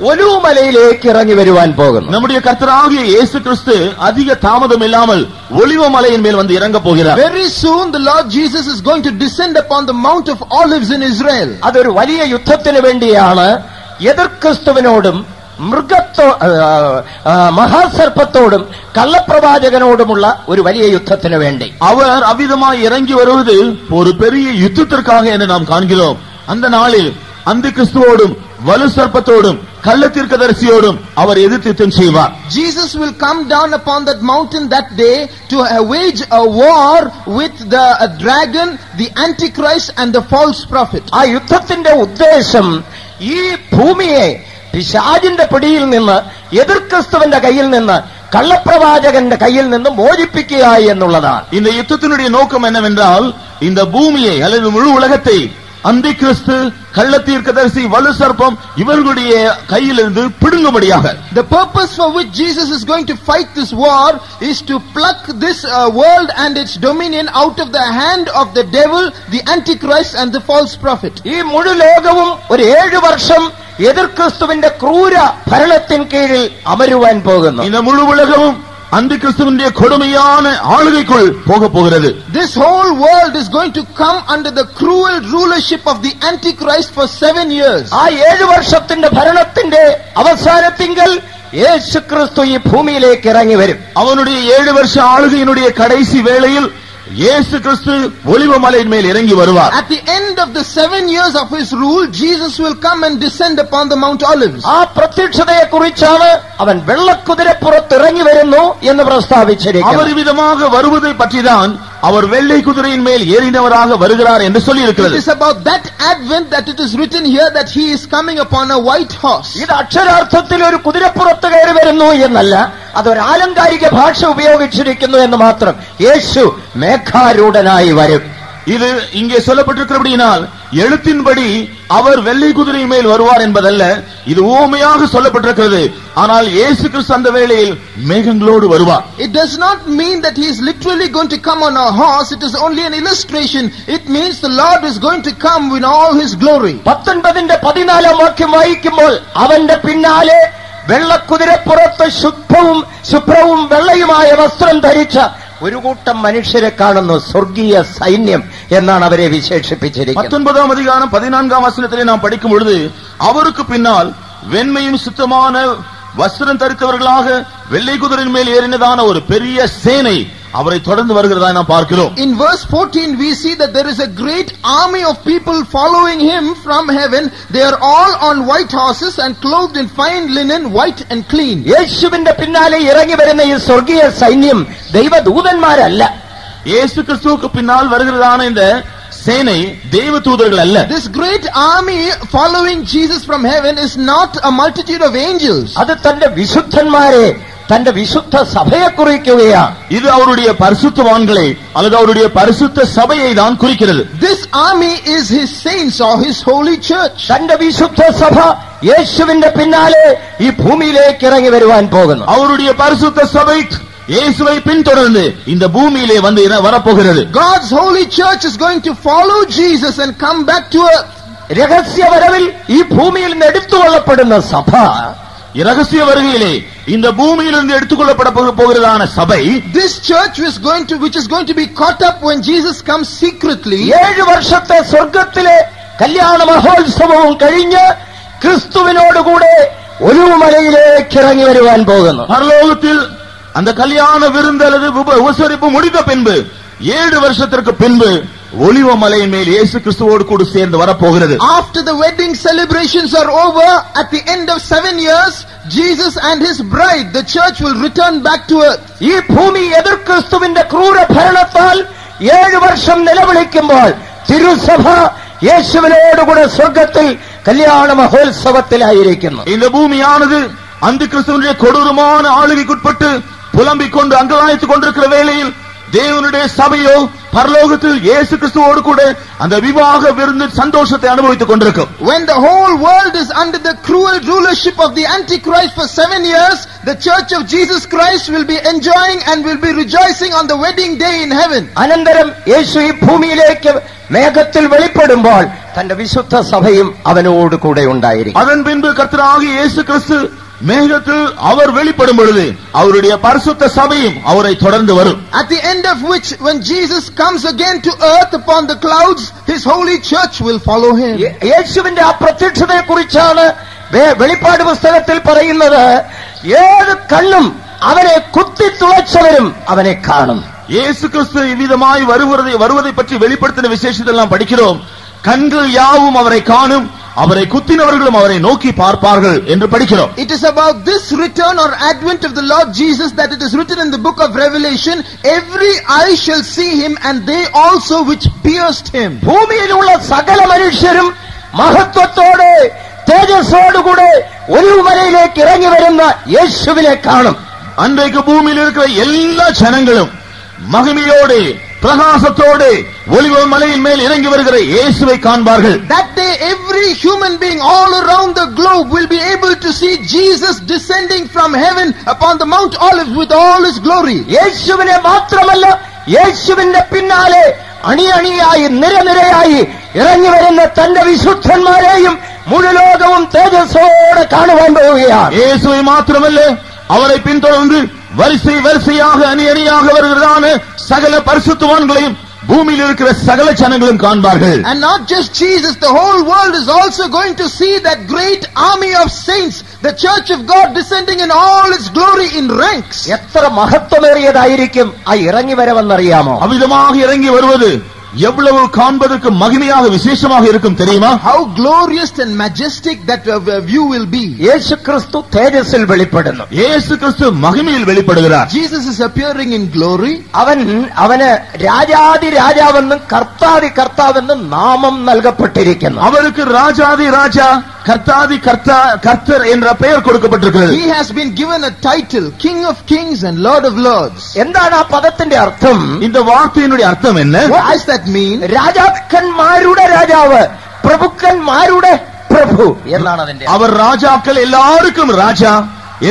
ഒലിവുമലയിലേക്ക് ഇറങ്ങി വരുവാൻ പോകുന്നു. நம்முடைய கர்த்தராகிய இயேசு கிறிஸ்து அதிக தாமதம் இல்லாமல் ஒலிவ மலையின் மேல் வந்து இறங்க போகிறார். Very soon the Lord Jesus is going to descend upon the Mount of Olives in Israel. അതൊരു വലിയ യുദ്ധത്തിന് വേണ്ടിയാണ്. എതിർക്രിസ്തുവിനോടും മഹാസർപ്പത്തോടും കള്ളപ്രവാചകനോടുമുള്ള ഒരു വലിയ യുദ്ധത്തിന് വേണ്ടി அவர் அவ்விதமாய் இறங்கி வருவது ஒரு பெரிய யுத்தத்திற்காக என்று நாம் காண்கிறோம். அந்த நாளில் அந்த கிறிஸ்துவோடும் வலு சர்ப்பத்தோடும் கள்ள தீர்க்கதரிசியோடும் அவர் எதிர்த்து யுத்தம் செய்வார். Jesus will come down upon that mountain that day to wage a war with the dragon, the antichrist and the false prophet. ആ യുദ്ധത്തിന്റെ ഉദ്ദേശം ഈ ഭൂമിയെ പിശാചിന്റെ പിടിയിൽ നിന്ന്, എതിർക്രിസ്തുവിന്റെ കയ്യിൽ നിന്ന്, കള്ളപ്രവാചകന്റെ കയ്യിൽ നിന്ന് മോചിപ്പിക്കുക എന്നുള്ളതാണ്. இந்த யுத்தத்தினுடைய நோக்கம் என்னவென்றால், இந்த பூமியை அல்லது முழு உலகத்தை அந்தி கிறிஸ்து, கள்ள தீர்க்கதரிசி, வலு சர்ப்பம் இவர்களுடைய கையிலிருந்து பிடுங்கும்படியாக. The purpose for which Jesus is going to fight this war is to pluck this world and its dominion out of the hand of the devil, the antichrist and the false prophet. ഈ മുഴു ലോകവും ഒരു 7 വർഷം എതിർക്രിസ്തുവിന്റെ ക്രൂര ഭരണത്തിൻ കീഴിൽ അമരുവാൻ പോകുന്നു. இந்த முழு உலகமும் அந்த கிறிஸ்துவினுடைய கொடுமையான ஆளுகைக்குள் போக போகிறது. This whole world is going to come under the cruel rulership of the antichrist for 7 years. ആ 7 വർഷത്തിന്റെ ഭരണത്തിന്റെ അവസാനത്തിങ്കൽ യേശുക്രിസ്തു ഈ ഭൂമിയിലേക്ക് ഇറങ്ങി വരും. அவனுடைய 7 வருஷ ஆளுகையினுடைய கடைசி வேளையில் இயேசு கிறிஸ்து ஒலிவ மலையின் மேல் இறங்கி வருவார். At the end of the 7 years of his rule, Jesus will come and descend upon the Mount Olives. ആ പ്രത്യക്ഷതയെ കുറിച്ചാണ് അവൻ വെള്ളക്കുതിരപ്പുറത്ത് ഇറങ്ങി വരുന്നു എന്ന് പ്രസ്താവിച്ചിരിക്കുന്നത്. அவர் விதமாக வருவதை பற்றிதான் அவர் வெள்ளை குதிரையின் மேல் ஏறினவராக வருகிறார் என்று சொல்லி இருக்கிறது. It is about that advent that it is written here that he is coming upon a white horse. ഇത് അക്ഷരാർത്ഥത്തിൽ ഒരു കുതിരപ്പുറത്ത് കയറി വരുന്നു എന്നല്ല, അതൊരു ആലങ്കാരിക ഭാഷ ഉപയോഗിച്ചിരിക്കുന്നു എന്ന് മാത്രം. യേശു മേഘാരൂഢനായി വരും. இது இங்கே சொல்லப்பட்டிருக்கிறபடியினால் எழுத்தின்படி அவர் வெள்ளை குதிரை மேல் வருவார் என்பதல்ல, இது உவமையாக சொல்லப்பட்டிருக்கிறது. ஆனால் இயேசு கிறிஸ்து அந்த வேளையில் மேகங்களோடு வருவார். It does not mean that he is literally going to come on a horse. It is only an illustration. It means the Lord is going to come in all his glory. 19ന്റെ 14 വാക്യം വായിക്കുമ്പോൾ അവന്റെ പിന്നാലെ വെള്ളക്കുതിരപ്പുറത്ത് ശുഭ്രവും വെള്ളയുമായ വസ്ത്രം ധരിച്ച ഒരു കൂട്ടം മനുഷ്യരെ കാണുന്നു. സ്വർഗീയ സൈന്യം എന്നാണ് അവരെ വിശേഷിപ്പിച്ചിരിക്കുന്നത്. 19-ാം അധികാരം 14-ാം വചനത്തിലെ നാം പഠിക്കും பொழுது அவருக்கு பின்னால் வெண்மையும் சுத்தமான வஸ்திரம் தரித்தவர்களாக வெள்ளை குதிரையின் மேல் ஏறினதான ஒரு பெரிய சேனை அவரை தொடர்ந்து வருகிறதா நாம் பார்க்கிறோம். In verse 14 we see that there is a great army of people following him from heaven. They are all on white horses and clothed in fine linen, white and clean. യേശുവിന്റെ പിന്നാലെ ഇറങ്ങി വരുന്ന ഈ സ്വർഗീയ സൈന്യം ദൈവദൂതന്മാരല്ല. இயேசு கிறிஸ்துவுக்கு பின்னால் வருகிறதான இந்த சேனை தேவதூதர்கள் அல்ல. This great army following Jesus from heaven is not a multitude of angels. അത് തന്റെ വിശുദ്ധന്മാരെ, തന്റെ വിശുദ്ധ സഭയെ കുറിക്കുകയാണ്. இது அவருடைய பரிசுத்தவான்களை அல்லது அவருடைய பரிசுத்த சபையை தான் குறிக்கிறது. This army is his saints or his holy church. തന്റെ വിശുദ്ധ സഭ യേശുവിന്റെ പിന്നാലെ ഈ ഭൂമിയിലേക്ക് ഇറങ്ങി വരുവാൻ പോകുന്നു. அவருடைய பரிசுத்த சபை இயேசுவை பின்தொடர்ந்து இந்த பூமியிலே வந்து வரப்போகிறது. God's holy church is going to follow Jesus and come back to earth. രഹസ്യവരവിൽ ഈ ഭൂമിയിൽ നിന്ന് എടുത്തുകൊള്ളപ്പെടുന്ന സഭ இரகசிய வருகையிலே இந்த பூமியிலிருந்து எடுத்துக்கொள்ளப்பட போகிறதான சபை, this church which is going to be caught up when Jesus comes secretly, 7 வருஷത്തെ சொர்க்கத்திலே கல்யாண மഹோത്സവവും കഴിഞ്ഞ് ക്രിസ്തുവിനോട് കൂടെ ഒലിവുമലയിലേക്ക് ഇറങ്ങി വരുവാൻ പോകുന്നു. பரலோகத்தில் அந்த கல்யாண விருந்து அல்லது உபசரிப்பு முடிந்த பின்பு 7 வருஷத்திற்கு பின்பு ஒலிவ மலையின் மேல் இயேசு கிறிஸ்துவோடு கூட சேர்ந்து வரப்போகிறது. After the wedding celebrations are over, at the end of 7 years, Jesus and his bride, the church, will return back to earth. ഈ ഭൂമി എതിർ ക്രിസ്തുവിന്റെ ക്രൂര ഭരണത്താൽ 7 വർഷം നിലവിളിക്കുമ്പോൾ തിരുസഭ യേശുവിനോടുകൂടെ സ്വർഗത്തിൽ കല്യാണ മഹോത്സവത്തിലായിരിക്കുന്നു. இந்த பூமியானது அந்த கிறிஸ்துவினுடைய கொடூரமான ஆளுகைக்குட்பட்டு புலம்பிக் கொண்டு அங்கலாய்த்துக் கொண்டிருக்கிற வேளையில் தேவனுடைய சபையோ பரலோகத்தில் இயேசு கிறிஸ்துவோடு கூட அந்த விவாக விருந்து சந்தோஷத்தை அனுபவித்துக் கொண்டிருக்கும். When the whole world is under the cruel rulership of the Antichrist for 7 years, the church of Jesus Christ will be enjoying and will be rejoicing on the wedding day in heaven. അനന്തരം യേശു ഈ ഭൂമിയിലേക്ക് മേഘത്തിൽ വെളിപ്പെടുമ്പോൾ തന്റെ വിശുദ്ധ സഭയും അവനോട് കൂടെ ഉണ്ടായിരിക്കും. அதன் பின்பு கர்த்தராகிய இயேசு கிறிஸ்து மேகத்தில் அவர் வெளிப்படும் பொழுது அவருடைய பரிசுத்த சபையும் அவரை தொடர்ந்து வரும். At the end of which, when Jesus comes again to earth upon the clouds, his holy church will follow him. യേശുവിന്റെ ആ പ്രത്യക്ഷതയെ കുറിച്ചാണ് വെളിപ്പാട് പുസ്തകത്തിൽ പറയുന്നത്, ഏത് കണ്ണും അവനെ കുത്തിത്തുളച്ചവരും അവനെ കാണും. இயேசு கிறிஸ்து இவ்விதமாய் வருவதை பற்றி வெளிப்படுத்தின விசேஷத்தெல்லாம் படிக்கிறோம். கண்கள் யாவும் அவரை காணும், அவரை குத்தினவர்களும் அவரை நோக்கி பார்ப்பார்கள் என்று படிக்கிறோம். It is about this return or advent of the Lord Jesus that it is written in the book of Revelation, every eye shall see him and they also which pierced him. ഭൂമിയിലുള്ള സകല മനുഷ്യരും മഹത്വത്തോടെ തേജസ്സോടുകൂടെ ഒലിവുമലയിലേക്ക് ഇറങ്ങി വരുന്ന യേശുവിനെ കാണും. அன்றைக்கு பூமியில் இருக்கிற எல்லா ஜனங்களும் மகிமையோடு பிரகாசத்தோடு ஒலிவ மலையின் மேல் இறங்கி வருகிற இயேசுவை காண்பார்கள். That day every human being all around the globe will be able to see Jesus descending from heaven upon the Mount Olives with all his glory. യേശുവിനെ മാത്രമല്ല, യേശുവിന്റെ പിന്നാലെ അണിയണിയായി നിരനിരയായി ഇറങ്ങി വരുന്ന തന്റെ വിശുദ്ധന്മാരെയും മുഴുലോകവും തേജസ്സോടെ കാണുവാൻ പോവുകയാണ്. இயேசுவை மாத்திரமல்ல, அவரை பின்தொடர்ந்து வரிசையாக அணியணியாக வருகிறதான சகல பரிசுத்தவான்களையும் பூமியில் இருக்கிற சகல ஜனங்களும் காண்பார்கள். And not just Jesus, the whole world is also going to see that great army of saints, the church of God descending in all its glory in ranks. എത്ര മഹത്വമേറിയതായിരിക്കും ആ ഇറങ്ങി വരവെന്നറിയാമോ? அவ்விதமாக இறங்கி வருவது எவ்வளவு காண்பதற்கு மகிமையாக விசேஷமாக இருக்கும் தெரியுமா? How glorious and majestic that view will be. യേശു ക്രിസ്തു തേജസ്സിൽ വെളിപ്പെടുന്നു. இயேசு கிறிஸ்து மகிமையில் வெளிப்படுகிறார். Jesus is appearing in glory. അവന് രാജാതി രാജാവെന്നും കർത്താതി കർത്താവെന്നും നാമം നൽകപ്പെട്ടിരിക്കുന്നു. அவருக்கு ராஜாதி ராஜா, கர்த்தாதி கர்த்தர் என்ற பெயர் கொடுக்கப்பட்டிருக்கிறது. He has been given a title, King of Kings and Lord of Lords. എന്താണ് ആ പദത്തിന്റെ അർത്ഥം? இந்த வார்த்தையினுடைய அர்த்தம் என்ன? What does that mean? രാജാക്കന്മാരുടെ രാജാവ്, പ്രഭുക്കന്മാരുടെ പ്രഭു എന്നാണ് അതിന്റെ. அவர் ராஜாக்கள் எல்லாருக்கும் ராஜா,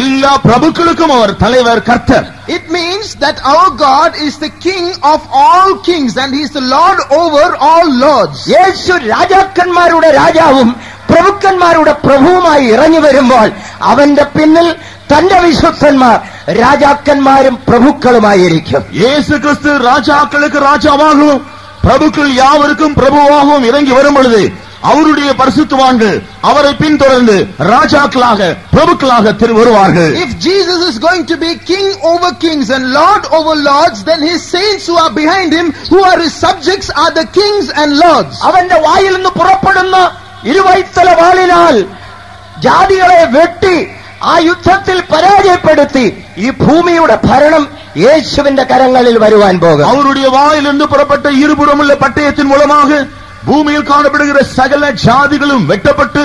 எல்லா பிரபுக்களுக்கும் அவர் தலைவர், கர்த்தர். It means that our God is the King of all kings and he is the Lord over all lords. യേശു രാജാക്കന്മാരുടെ രാജാവും പ്രഭുക്കന്മാരുടെ പ്രഭുവുമായി ഇറങ്ങി വരുമ്പോൾ അവന്റെ പിന്നിൽ തന്റെ വിശുദ്ധന്മാർ രാജാക്കന്മാരും പ്രഭുക്കളുമായിരിക്കും. இயேசு கிறிஸ்து ராஜாக்களுக்கு ராஜாவாகவும் பிரபுக்கள் யாவருக்கும் பிரபுவாகவும் இறங்கி வரும் பொழுது அவருடைய பரிசுத்தவான்கள் அவரை பின்தொடர்ந்து ராஜாக்களாக பிரபுக்களாக வருவார்கள். If Jesus is going to be king over kings and lord over lords, then his saints who are behind him, who are his subjects, are the kings and lords. അവന്റെ വായിൽ നിന്ന് പുറപ്പെടുന്ന ഇരുവൈത്തല വാളിനാൽ ജാതികളെ വെട്ടി ആ യുദ്ധത്തിൽ പരാജയപ്പെടുത്തി ഈ ഭൂമിയുടെ ഭരണം യേശുവിന്റെ കരങ്ങളിൽ വരുവാൻ പോകും. அவருடைய வாயிலிருந்து புறப்பட்ட இருபுறமுள்ள பட்டயத்தின் மூலமாக பூமியில் காணப்படுகிற சகல ஜாதிகளும் வெட்டப்பட்டு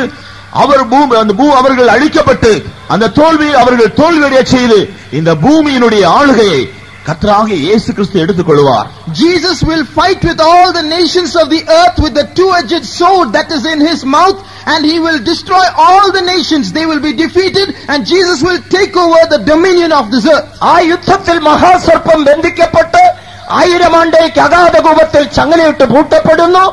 அவர்கள் அழிக்கப்பட்டு அந்த தோல்வியை அவர்கள் தோல்வியடைய செய்து இந்த பூமியினுடைய ஆளுகையை கர்த்தராகிய இயேசு கிறிஸ்து எடுத்துக் கொள்வார். Jesus will fight with all the nations of the earth with the two-edged sword that is in his mouth, and he will destroy all the nations. They will be defeated and Jesus will take over the dominion of this earth. ആ യുദ്ധത്തിൽ മഹാസർപ്പം ബന്ധിക്കപ്പെട്ട് 1000 ആണ്ടേക്ക് അഗാധകൂപത്തിൽ ചങ്ങലയിട്ട് പൂട്ടപ്പെടുന്നു.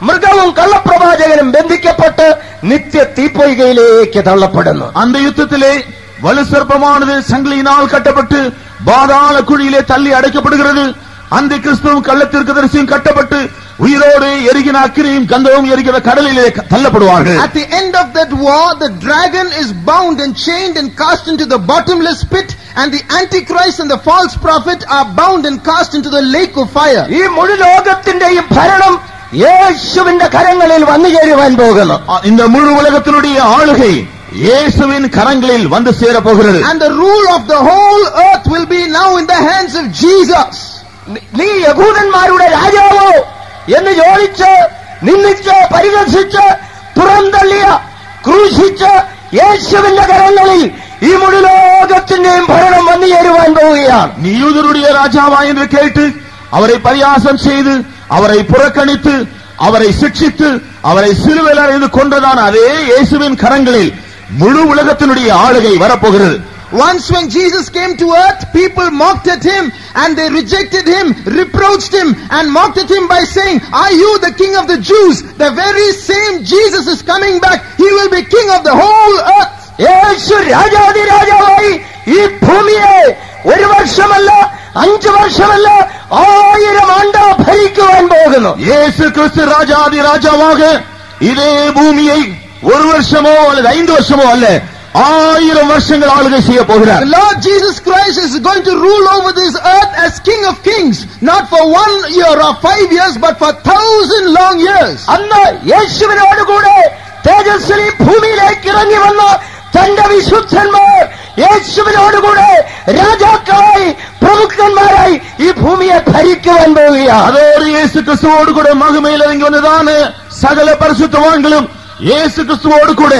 മൃഗവും കള്ളപ്രവാചകനും ബന്ധിക്കപ്പെട്ട് നിത്യ തീപ്പൊയ്കയിലേക്ക് തള്ളപ്പെടുന്നു. அந்த யுத்தத்திலே வலுசர்ப்பமானது சங்கிலியினால் கட்டப்பட்டு பாதாள குழியிலே தள்ளி அடைக்கப்படுகிறது. அந்த கிறிஸ்துவும் கள்ளத்தீர்க்கதரிசியும் கட்டப்பட்டு உயிரோடு எரிகிற அக்கினியும் கந்தமும் எரிகிற கடலிலே தள்ளப்படுவார்கள். At the end of that war, the dragon is bound and chained and cast into the bottomless pit, and the Antichrist and the false prophet are bound and cast into the lake of fire. ഈ മുഴു ലോകത്തിന്റെയും ഭരണം യേശുവിന്റെ കരങ്ങളിൽ വന്നു ചേരുവാൻ പോകുന്നു. இந்த முழு உலகத்தினுடைய ஆளுகை இயேசுவின் கரங்களில் வந்து சேர போகிறது. And the rule of the whole earth will be now in the hands of Jesus. നീ യഹൂദന്മാരുടെ രാജാവോ എന്ന് ചോദിച്ച് നിന്ദിച്ച് പരിഹസിച്ച് പുറന്തള്ളിയ ക്രൂശിച്ച് യേശുവിന്റെ കരങ്ങളിൽ ഈ മുഴു ലോകത്തിന്റെയും ഭരണം വന്നു ചേരുവാൻ പോവുകയാണ്. நீ யூதருடைய ராஜாவா என்று கேட்டு அவரை பரியாசம் செய்து அவரை புறக்கணித்து அவரை சிக்ஷித்து அவரை சிலுவையில் அறைந்து கொன்றதான அதே இயேசுவின் கரங்களில் முழு உலகத்தினுடைய ஆளுகை வரப்போகிறது. Once when Jesus came to earth, people mocked at him and they rejected him, reproached him and mocked at him by saying, "Are you the king of the Jews?" The very same Jesus is coming back. He will be king of the whole earth. യേശു രാജാതിരാജാവായി ഈ ഭൂമിയെ ഒരു വർഷമല്ല 5 വർഷമല്ല 1000 ആണ്ട് ഭരിക്കുവാൻ പോകുന്നു. இயேசு கிறிஸ்து ராஜாதி ராஜாவாக இதே பூமியை ஒரு வருஷமோ அல்லது 5 வருஷமோ அல்ல 1000 வருஷங்கள் ஆளுகை செய்ய போகிறார். The Lord Jesus Christ is going to rule over this earth as King of Kings, not for 1 year or 5 years, but for 1000 long years. അന്ന് യേശുവിനോടുകൂടെ തേജസ്വിനി ഭൂമിയിലേക്ക് ഇറങ്ങി വന്ന തന്റെ വിശുദ്ധന്മാർ യേശുവിനോടുകൂടെ രാജാക്കളായി പ്രമുഖന്മാരായി ഈ ഭൂമിയെ ഭരിക്കുവാൻ പോവുകയാണ്. അതോടെ യേശു ക്രിസ്തുവോട് കൂടെ മഹിമയിൽ ഇറങ്ങി വന്നതാണ് സകല പരിശുദ്ധവാന്കളും இயேசு கிறிஸ்துவோடு கூட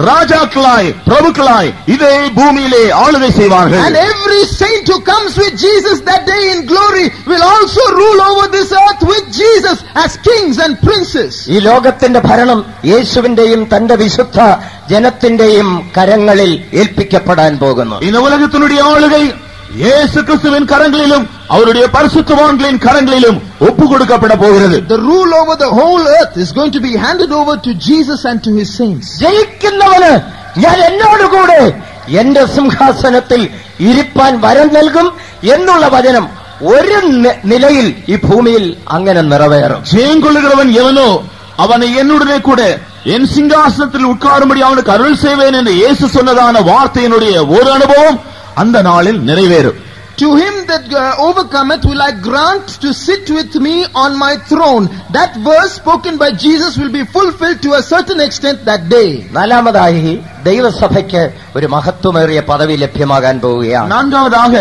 ராஜாக்களாய் பிரபுக்களாய் இதே பூமியிலே ஆளுகை செய்வார்கள். And every saint who comes with Jesus that day in glory will also rule over this earth with Jesus as kings and princes. ഈ ലോകത്തിന്റെ ഭരണം യേശുവിന്റെയും തന്റെ വിശുദ്ധ ജനത്തിന്റെയും കരങ്ങളിൽ ഏൽപ്പിക്കപ്പെടാൻ പോകുന്നു. இந்த உலகத்தினுடைய ஆளுகை இயேசு கிறிஸ்துவின் கரங்களிலும் அவருடைய பரிசுத்தவான்களின் கரங்களிலும் ஒப்பு கொடுக்கப்பட போகிறது. The rule over the whole earth is going to be handed over to Jesus and to his saints. ജയിക്കുന്നവന് ഞാൻ എന്നോടുകൂടെ എന്റെ സിംഹാസനത്തിൽ ഇരിപ്പാൻ വരം നൽകും എന്നുള്ള വചനം ഒരു നിലയിൽ ഈ ഭൂമിയിൽ അങ്ങനെ നിറവേറും. ஜெயம் கொள்ளுகிறவன் எவனோ அவனை என்னுடனே கூட என் சிங்காசனத்தில் உட்காரும்படி அவனுக்கு அருள் செய்வேன் என்று இயேசு சொன்னதான வார்த்தையினுடைய ஒரு அனுபவம் அந்த நாளில் நிறைவேறும். To him that overcometh will I grant to sit with me on my throne. That verse spoken by Jesus will be fulfilled to a certain extent that day. നാലാമതായി ദൈവസഭയ്ക്ക് ഒരു മഹത്വമേറിയ പദവി ലഭ്യമാകാൻ പോവുകയാണ്. நான்காவதாக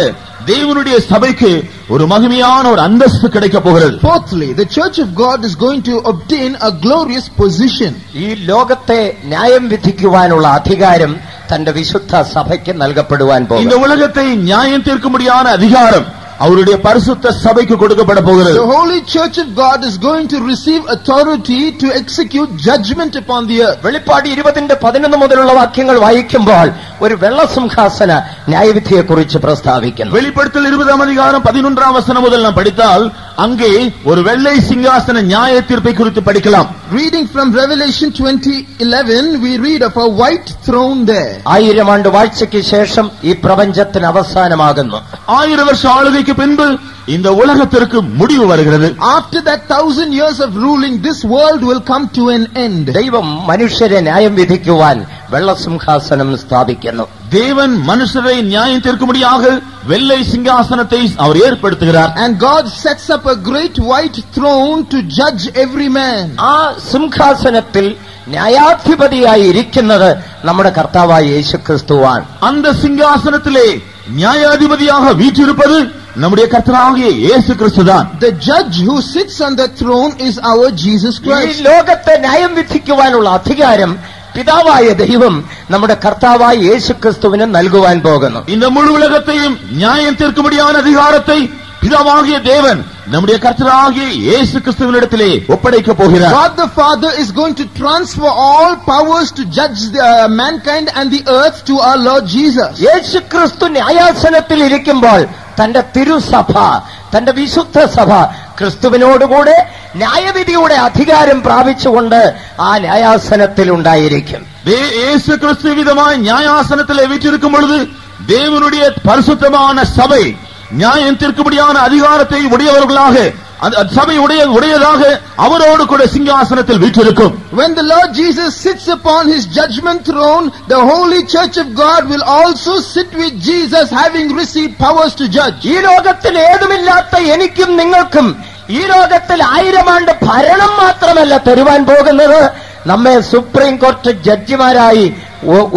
தேவனுடைய சபைக்கு ஒரு மகிமையான ஒரு அந்தஸ்து கிடைக்க போகிறது. Fourthly, the church of God is going to obtain a glorious position. ഈ ലോകത്തെ ന്യായം വിധിക്കുവാനുള്ള അധികാരം തന്റെ വിശുദ്ധ സഭയ്ക്ക് നൽകപ്പെടുവാൻ പോകുന്നു. இந்த உலகத்தை நியாயம் தீர்க்கும்படியான அதிகாரம் அவருடைய பரிசுத்த சபைக்கு கொடுக்கப்பட போகிறது. The holy church of God is going to receive authority to execute judgment upon the earth. വെളിപ്പാട് 20:11 മുതലുള്ള വാക്യങ്ങൾ വായിക്കുമ്പോൾ ഒരു വെള്ളസിംഹാസന ന്യായവിധിയെക്കുറിച്ച് പ്രസ്താവിക്കുന്നു. வெளிப்படுத்தல் 20ஆம் அதிகாரம் 11ஆம் வசனம் முதல் நாம் படித்தால் அங்கே ஒரு வெள்ளை சிங்காசன நியாய தீர்ப்பை குறித்து படிக்கலாம். Reading from Revelation 20:11, we read of a white throne there. 1000 ആണ്ട് വാഴ്ചയ്ക്ക് ശേഷം ഈ പ്രപഞ്ചത്തിന് അവസാനമാകുന്നു. 1000 வருஷ ஆளுகைக்கு பின்பு இந்த உலகத்திற்கு முடிவு வருகிறது. After that 1000 years of ruling, this world will come to an end. ദൈവം മനുഷ്യരെ ന്യായം വിധിക്കുവാൻ വെള്ളസിംഹാസനം സ്ഥാപിക്കുന്നു. தேவன் மனுஷரை நியாயம் தீர்க்கும்படியாக வெள்ளை சிங்காசனத்தை அவர் ஏற்படுத்துகிறார். And God sets up a great white throne to judge every man. ആ സിംഹാസനത്തിൽ ന്യായാധിപതിയായി ഇരിക്കുന്നത് നമ്മുടെ കർത്താവായ യേശുക്രിസ്തുവാണ്. அந்த சிங்காசனத்திலே நியாயாதிபதியாக வீற்றிருப்பது நம்முடைய கர்த்தராகிய இயேசு கிறிஸ்துதான். The judge who sits on the throne is our Jesus ഈ Christ. ലോകത്തെ ന്യായം വിധിക്കുവാനുള്ള അധികാരം പിതാവായ ദൈവം നമ്മുടെ കർത്താവായ യേശുക്രിസ്തുവിന് നൽകുവാൻ പോകുന്നു. இந்த முழு உலகத்தையும் நியாயம் தீர்க்கும்படியான அதிகாரத்தை பிதாவாகிய தேவன் நம்முடைய கர்த்தராகிய இயேசு கிறிஸ்துவினிடத்திலே ஒப்படைக்க போகிறார். God the Father is going to transfer all powers to judge mankind and the earth to our Lord Jesus. യേശുക്രിസ്തു ന്യായാസനത്തിൽ ഇരിക്കുമ്പോൾ തന്റെ തിരുസഭ, തന്റെ വിശുദ്ധ സഭ ക്രിസ്തുവിനോടുകൂടെ ന്യായവിധിയുടെ അധികാരം പ്രാപിച്ചുകൊണ്ട് ആ ന്യായാസനത്തിൽ ഉണ്ടായിരിക്കും. இயேசு கிறிஸ்து விதமாய் நியாயாசனத்திலே வீற்றிருக்கும் பொழுது தேவனுடைய பரிசுத்தமான சபை நியாயம் தீர்க்கும்படியான அதிகாரத்தை உடையவர்களாக சபை உடையதாக அவரோடு கூட சிங்காசனத்தில் வீற்றிருக்கும். When the Lord Jesus sits upon his judgment throne, the holy church of God will also sit with Jesus, having received powers to judge. ഈ ലോകത്തിൽ ഏതുമില്ലാത്ത എനിക്കും നിങ്ങൾക്കും ഈ ലോകത്തിൽ 1000 ആണ്ട് ഭരണം മാത്രമല്ല തരുവാൻ പോകുന്നത്, നമ്മെ സുപ്രീം കോടതി ജഡ്ജിമാരായി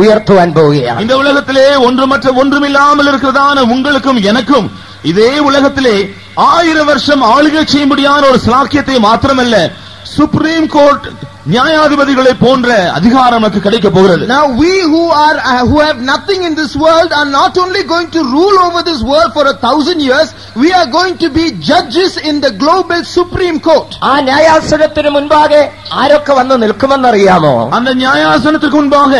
ഉയർത്തുവാൻ പോവുകയാണ്. இந்த உலகத்திலே ஒன்றுமற்ற ஒன்றுமில்லாமல் இருக்கிறதான உங்களுக்கும் எனக்கும் இதே உலகத்திலே 1000 வருஷம் ஆளுகை செய்யும்படியான ஒரு சாக்கியத்தை மாத்திரமல்ல, சுப்ரீம் கோர்ட் நியாயாதிபதிகளை போன்ற அதிகாரம் நமக்கு கிடைக்க போகிறது. Now we who have nothing in this world are not only going to rule over this world for 1000 years, we are going to be judges in the global supreme court. ആ ന്യായാസനത്തിന് മുൻപാകെ ആരൊക്കെ വന്ന് നിൽക്കുമെന്നറിയാമോ? அந்த நியாயாசனத்துக்கு முன்பாக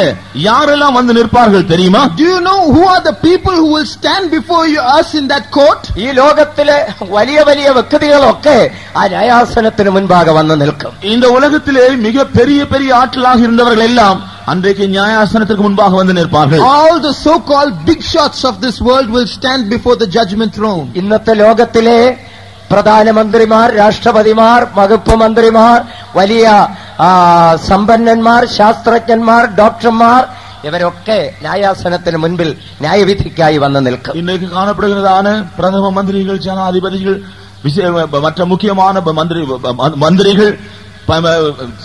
யாரெல்லாம் வந்து நிற்பார்கள் தெரியுமா? Do you know who are the people who will stand before us in that court? ഈ ലോകത്തിലെ വലിയ വലിയ വ്യക്തികളൊക്കെ ആ ന്യായാസനത്തിന് മുൻപാകെ വന്ന് നിൽക്കും. இந்த உலகத்திலே மிக பெரிய பெரிய ஆட்களாக இருந்தவர்கள் எல்லாம் அன்றைக்கு நியாயாசனத்துக்கு முன்பாக வந்து நிற்பார்கள். All the so called big shots of this world will stand before the judgment throne. ഇന്നത്തെ ലോകത്തിലെ പ്രധാനമന്ത്രിമാർ, രാഷ്ട്രപതിമാർ, വകുപ്പ് മന്ത്രിമാർ, വലിയ സമ്പന്നന്മാർ, ശാസ്ത്രജ്ഞന്മാർ, ഡോക്ടർമാർ, ഇവരൊക്കെ ന്യായാസനത്തിന് മുൻപിൽ ന്യായവിധിക്കായി വന്ന് നിൽക്കും. இன்னைக்கு காணப்படுகிறதான பிரதம மந்திரிகள், ஜனாதிபதிகள், மற்ற முக்கியமான மந்திரிகள்,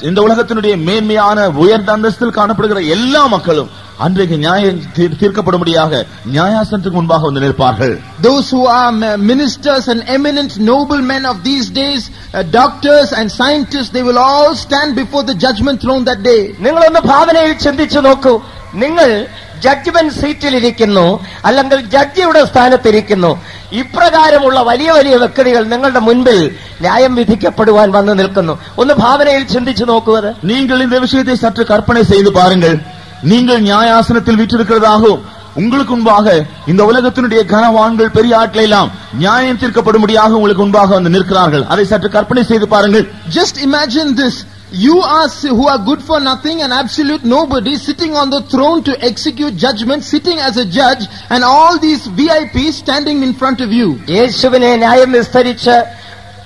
இந்த உலகத்தினுடைய மேன்மையான உயர்ந்த அந்தஸ்தில் காணப்படுகிற எல்லா மக்களும் அன்றைக்கு நியாயம் தீர்க்கப்படும்படியாக நியாயாசனத்துக்கு முன்பாக வந்து நிற்பார்கள். Those who are ministers and eminent noblemen of these days, doctors and scientists, they will all stand before the judgment throne that day. നിങ്ങളൊന്ന് ഭാവനയിൽ ചിന്തിച്ചു നോക്കൂ. നിങ്ങൾ ജഡ്ജ്മെന്റ് സീറ്റിലിരിക്കുന്നു, അല്ലെങ്കിൽ ജഡ്ജിയുടെ സ്ഥാനത്തിരിക്കുന്നു. ഇപ്രകാരമുള്ള വലിയ വലിയ വ്യക്തികൾ നിങ്ങളുടെ മുൻപിൽ ന്യായം വിധിക്കപ്പെടുവാൻ വന്ന് നിൽക്കുന്നു. ഒന്ന് ഭാവനയിൽ ചിന്തിച്ചു നോക്കൂ. അത് நீங்கள் இந்த விஷயத்தை சற்று கற்பனை செய்து பாருங்கள். நீங்கள் நியாயாசனத்தில் வீற்றிருக்கிறதாகவும் உங்களுக்கு முன்பாக இந்த உலகத்தினுடைய கனவான்கள், பெரிய ஆட்கள் எல்லாம் நியாயம் தீர்க்கப்படும்படியாக உங்களுக்கு முன்பாக வந்து நிற்கிறார்கள். அதை சற்று கற்பனை செய்து பாருங்கள். Just imagine this. You are who are good for nothing and absolute nobody, sitting on the throne to execute judgment, sitting as a judge, and all these VIPs standing in front of you. യേശുവിനെ ന്യായം വിസ്തരിച്ച്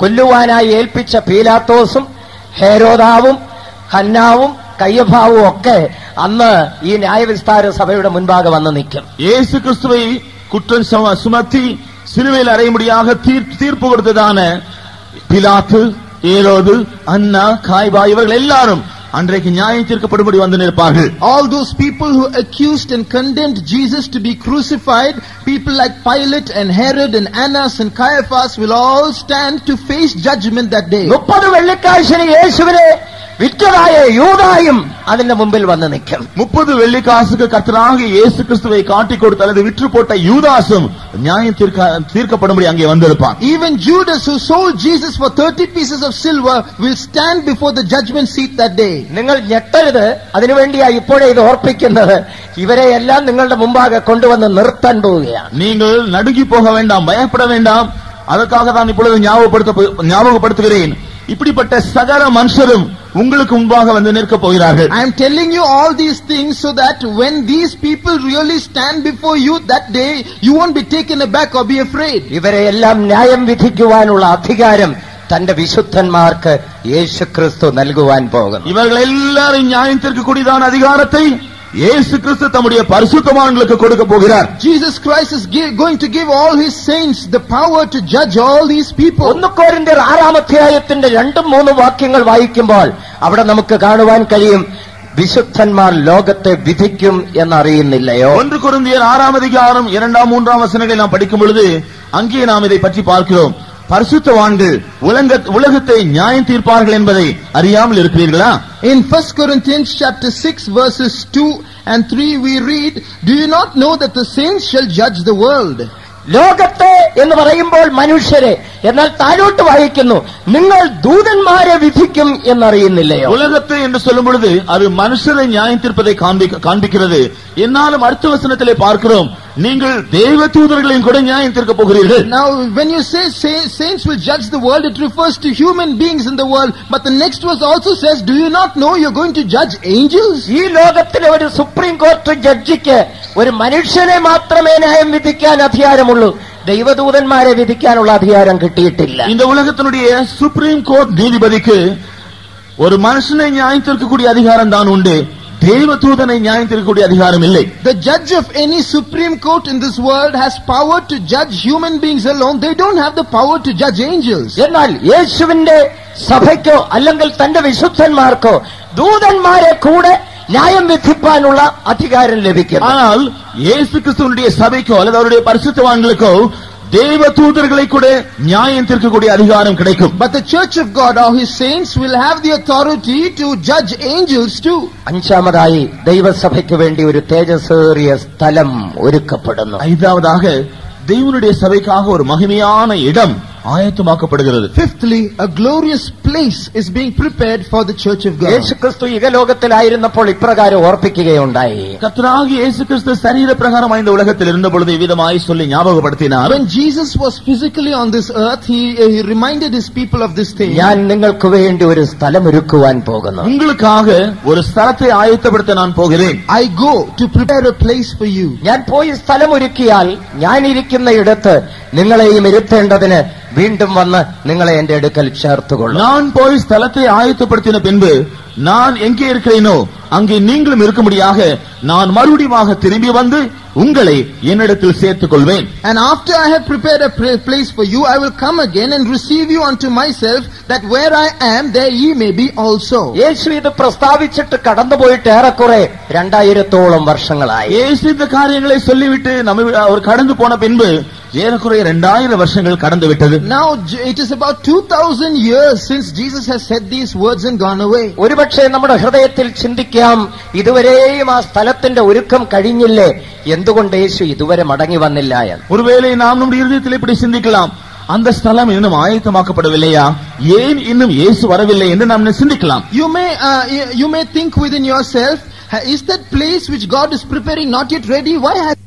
കൊല്ലുവാനായി ഏൽപ്പിച്ച പീലാത്തോസും ഹെരോദാവും ഹന്നാവും കയ്യഫാവും ഒക്കെ അന്ന് ഈ ന്യായവിസ്താര സഭയുടെ മുൻപാകെ വന്ന് നിൽക്കും. இயேசு கிறிஸ்துவை குற்றம் சுமத்தி சிலுவையில் அறையும்படியாக தீர்ப்பு கொடுத்ததான பிலாத்து, ஏரோது, அன்னா, காய்பா இவர்கள் எல்லாரும் அன்றைக்கு நியாயம் தீர்க்கப்படும்படி வந்து நிற்பார்கள். All those people who accused and condemned Jesus to be crucified, people like Pilate and Herod and Annas and Caiaphas will all stand to face judgment that day. 30 വെള്ളിക്കാശിന് യേശുവിനെ വിറ്റതായ യൂദായും അതിന്റെ മുമ്പിൽ വന്ന് നിൽക്കും. 30 வெள்ளிக்காசுக்கு கர்த்தராகிய இயேசு கிறிஸ்துவை காட்டிக் கொடுத்த அல்லது விற்று போட்ட யூதாசும் நியாயம் தீர்க்கப்படும்படி அங்கே வந்திருப்பான். Even Judas, who sold Jesus for 30 pieces of silver, will stand before the judgment seat that day. നിങ്ങൾ ഞെട്ടരുത്. അതിനുവേണ്ടിയാ ഇപ്പോഴേ ഇത് ഓർപ്പിക്കുന്നത്. ഇവരെ എല്ലാം നിങ്ങളുടെ മുമ്പാകെ കൊണ്ടുവന്ന് നിർത്താൻ പോവുകയാണ്. நீங்கள் நடுங்கி போக வேண்டாம், பயப்பட வேண்டாம். அதற்காக தான் இப்பொழுது ஞாபகப்படுத்துகிறேன். இப்படிப்பட்ட சகல மனுஷரும் உங்களுக்கு முன்பாக வந்து நிற்க போகிறார்கள். I am telling you all these things so that when these people really stand before you that day, you won't be taken aback or be afraid. ഇവരെ എല്ലാം ന്യായം വിധിക്കുവാനുള്ള അധികാരം തന്റെ വിശുദ്ധന്മാർക്ക് യേശുക്രിസ്തു നൽകുവാൻ പോകുന്നു. இவர்கள் எல்லாரும் நியாயம் தீர்க்கக்கூடியதான அதிகாரத்தை இயேசு கிறிஸ்து தம்முடைய பரிசுத்தவான்களுக்கு கொடுக்க போகிறார். Jesus Christ is going to give all his saints the power to judge all these people. 1 കൊരിന്ത്യർ 6-ാം അധ്യായത്തിന്റെ 2-3 വാക്യങ്ങൾ വായിക്കുമ്പോൾ അവിടെ നമുക്ക് കാണുവാൻ കഴിയും, വിശുദ്ധന്മാർ ലോകത്തെ വിധിക്കും എന്നറിയുന്നില്ലയോ? 1 கொரிந்தியர் 6-ாம் அதிகாரம் 2-3 வசனங்களை நாம் படிக்கும் பொழுது அங்கே நாம் இதை பற்றி பார்க்கிறோம். பரிசுத்தவான்கள் உலகத்தை நியாயம் தீர்ப்பார்கள் என்பதை அறியாமல் இருக்கிறீர்களா? In 1 Corinthians chapter 6 verses 2 and 3 we read, do you not know that the saints shall judge the world? ലോകത്തെ എന്ന് പറയുമ്പോൾ മനുഷ്യരെ, എന്നാൽ താഴോട്ട് വായിക്കുന്നു, നിങ്ങൾ ദൂതന്മാരെ വിധിക്കും എന്നറിയുന്നില്ലയോ? உலகத்தை என்று சொல்லும் பொழுது அது மனுஷரை நியாயம் தீர்ப்பதை காண்பிக்கிறது. എന്നാலும் அடுத்த வசனத்திலே பார்க்கிறோம், நீங்கள் தேவதூதர்களையும் கூட நியாயம் தீர்க்கப் போகிறீர்கள். Now when you say saints will judge the world, it refers to human beings in the world, but the next verse also says, do you not know you're going to judge angels? ഈ ലോകത്തിലെ ഒരു supreme കോടതി ജഡ്ജിക്ക് ഒരു മനുഷ്യനെ മാത്രമേ ന്യായം വിധിക്കാൻ അധികാരമുള്ളൂ, ദൈവദൂതന്മാരെ വിധിക്കാനുള്ള അധികാരം കിട്ടിയിട്ടില്ല. இந்த உலகத்தினுடைய சுப்ரீம் கோர்ட் நீதிபதிக்கு ஒரு மனுஷனை நியாயம் தீர்க்கக்கூடிய அதிகாரம் தான் உண்டு, தேவதூதனை நியாயம் தீர்க்கக்கூடிய அதிகாரம் இல்லை. The judge of any supreme court in this world has power to judge human beings alone. They don't have the power to judge angels. എന്നാൽ യേശുവിന്റെ സഭയ്ക്കോ അല്ലെങ്കിൽ തന്റെ വിശുദ്ധന്മാർക്കോ ദൂതന്മാരെ കൂടെ ന്യായം വിധിപ്പാനുള്ള അധികാരം ലഭിക്കും. ஆனால் இயேசு கிறிஸ்துவினுடைய சபைக்கோ அல்லது அவருடைய பரிசுத்தவான்களுக்கோ தேவதூதர்களை கூட நியாயம் தீர்க்கக்கூடிய அதிகாரம் கிடைக்கும். But the church of God or his saints will have the authority to judge angels too. അഞ്ചാമതായി ദൈവസഭയ്ക്ക് വേണ്ടി ഒരു തേജസ്സേറിയ സ്ഥലം ഒരുക്കപ്പെടുന്നു. ஐந்தாவதாக தேவனுடைய சபைக்காக ஒரு மகிமையான இடம் ஆயத்தமாக்கப்படுகிறது. Fifthly, a glorious place is being prepared for the church of God. യേശുക്രിസ്തു ഇഹലോകത്തിലായിരുന്നപ്പോൾ ഇപ്രകാരം ഓർപ്പിക്കുകയുണ്ടായി. கர்த்தராகிய இயேசு கிறிஸ்து சரீரப்பிரகாரமாய் இந்த உலகத்தில் இருந்தபொழுது விதமாய் சொல்லி ஞாபகப்படுத்தினார். When Jesus was physically on this earth, he reminded his people of this thing. ഞാൻ നിങ്ങൾക്ക് വേണ്ടി ഒരു സ്ഥലം ഒരുക്കുവാൻ പോകുന്നു. உங்களுக்காக ஒரு ஸ்தலத்தை ஆயத்தப்படுத்த நான் போகிறேன். I go to prepare a place for you. ഞാൻ പോയി സ്ഥലം ഒരുക്കിയാൽ ഞാൻ ഇരിക്കുന്ന ഇടത്ത് നിങ്ങളെയും ഇരുത്തേണ്ടതിന് വീണ്ടും വന്ന് നിങ്ങളെ എന്റെ അടുക്കൽ ചേർത്തുകൊള്ളും. நான் போய் ஸ்தலத்தை ஆயத்தப்படுத்தின பின்பு நான் எங்கே இருக்கிறேனோ அங்கே நீங்களும் இருக்கும்படியாக நான் மறுபடியும் திரும்பி வந்து உங்களை என்னிடத்தில் சேர்த்துக் கொள்வேன். And after I have prepared a place for you, I will come again and receive you unto myself, that where I am, there ye may be also. യേശു ഇത് പ്രസ്താവിച്ചിട്ട് കടന്നുപോയിട്ട് ഏറെക്കുറെ 2000 വർഷങ്ങളായി. യേശു இந்த காரியங்களை சொல்லிவிட்டு அவர் கடந்து போன பின்பு ஏறக்குறைய 2000 வருஷங்கள் கடந்து விட்டது. Now it is about 2000 years since Jesus has said these words and gone away. ഒരുപക്ഷേ നമ്മുടെ ഹൃദയത്തിൽ ചിന്തിക്കാം, ഇതുവരെയും ആ സ്ഥലത്തിന്റെ ഒരുക്കം കഴിഞ്ഞില്ലേ, എന്തുകൊണ്ട് യേശു ഇതുവരെ മടങ്ങി വന്നില്ല എന്ന്. ஒருவேளை நாம் நம்முடைய இதயத்தில் இப்படி சிந்திக்கலாம், அந்த ஸ்தலம் இன்னும் ஆயத்தமாக்கப்படவில்லையா, ஏன் இன்னும் இயேசு வரவில்லை என்று நாம் சிந்திக்கலாம். You may think within yourself, is that place which God is preparing not yet ready? Why has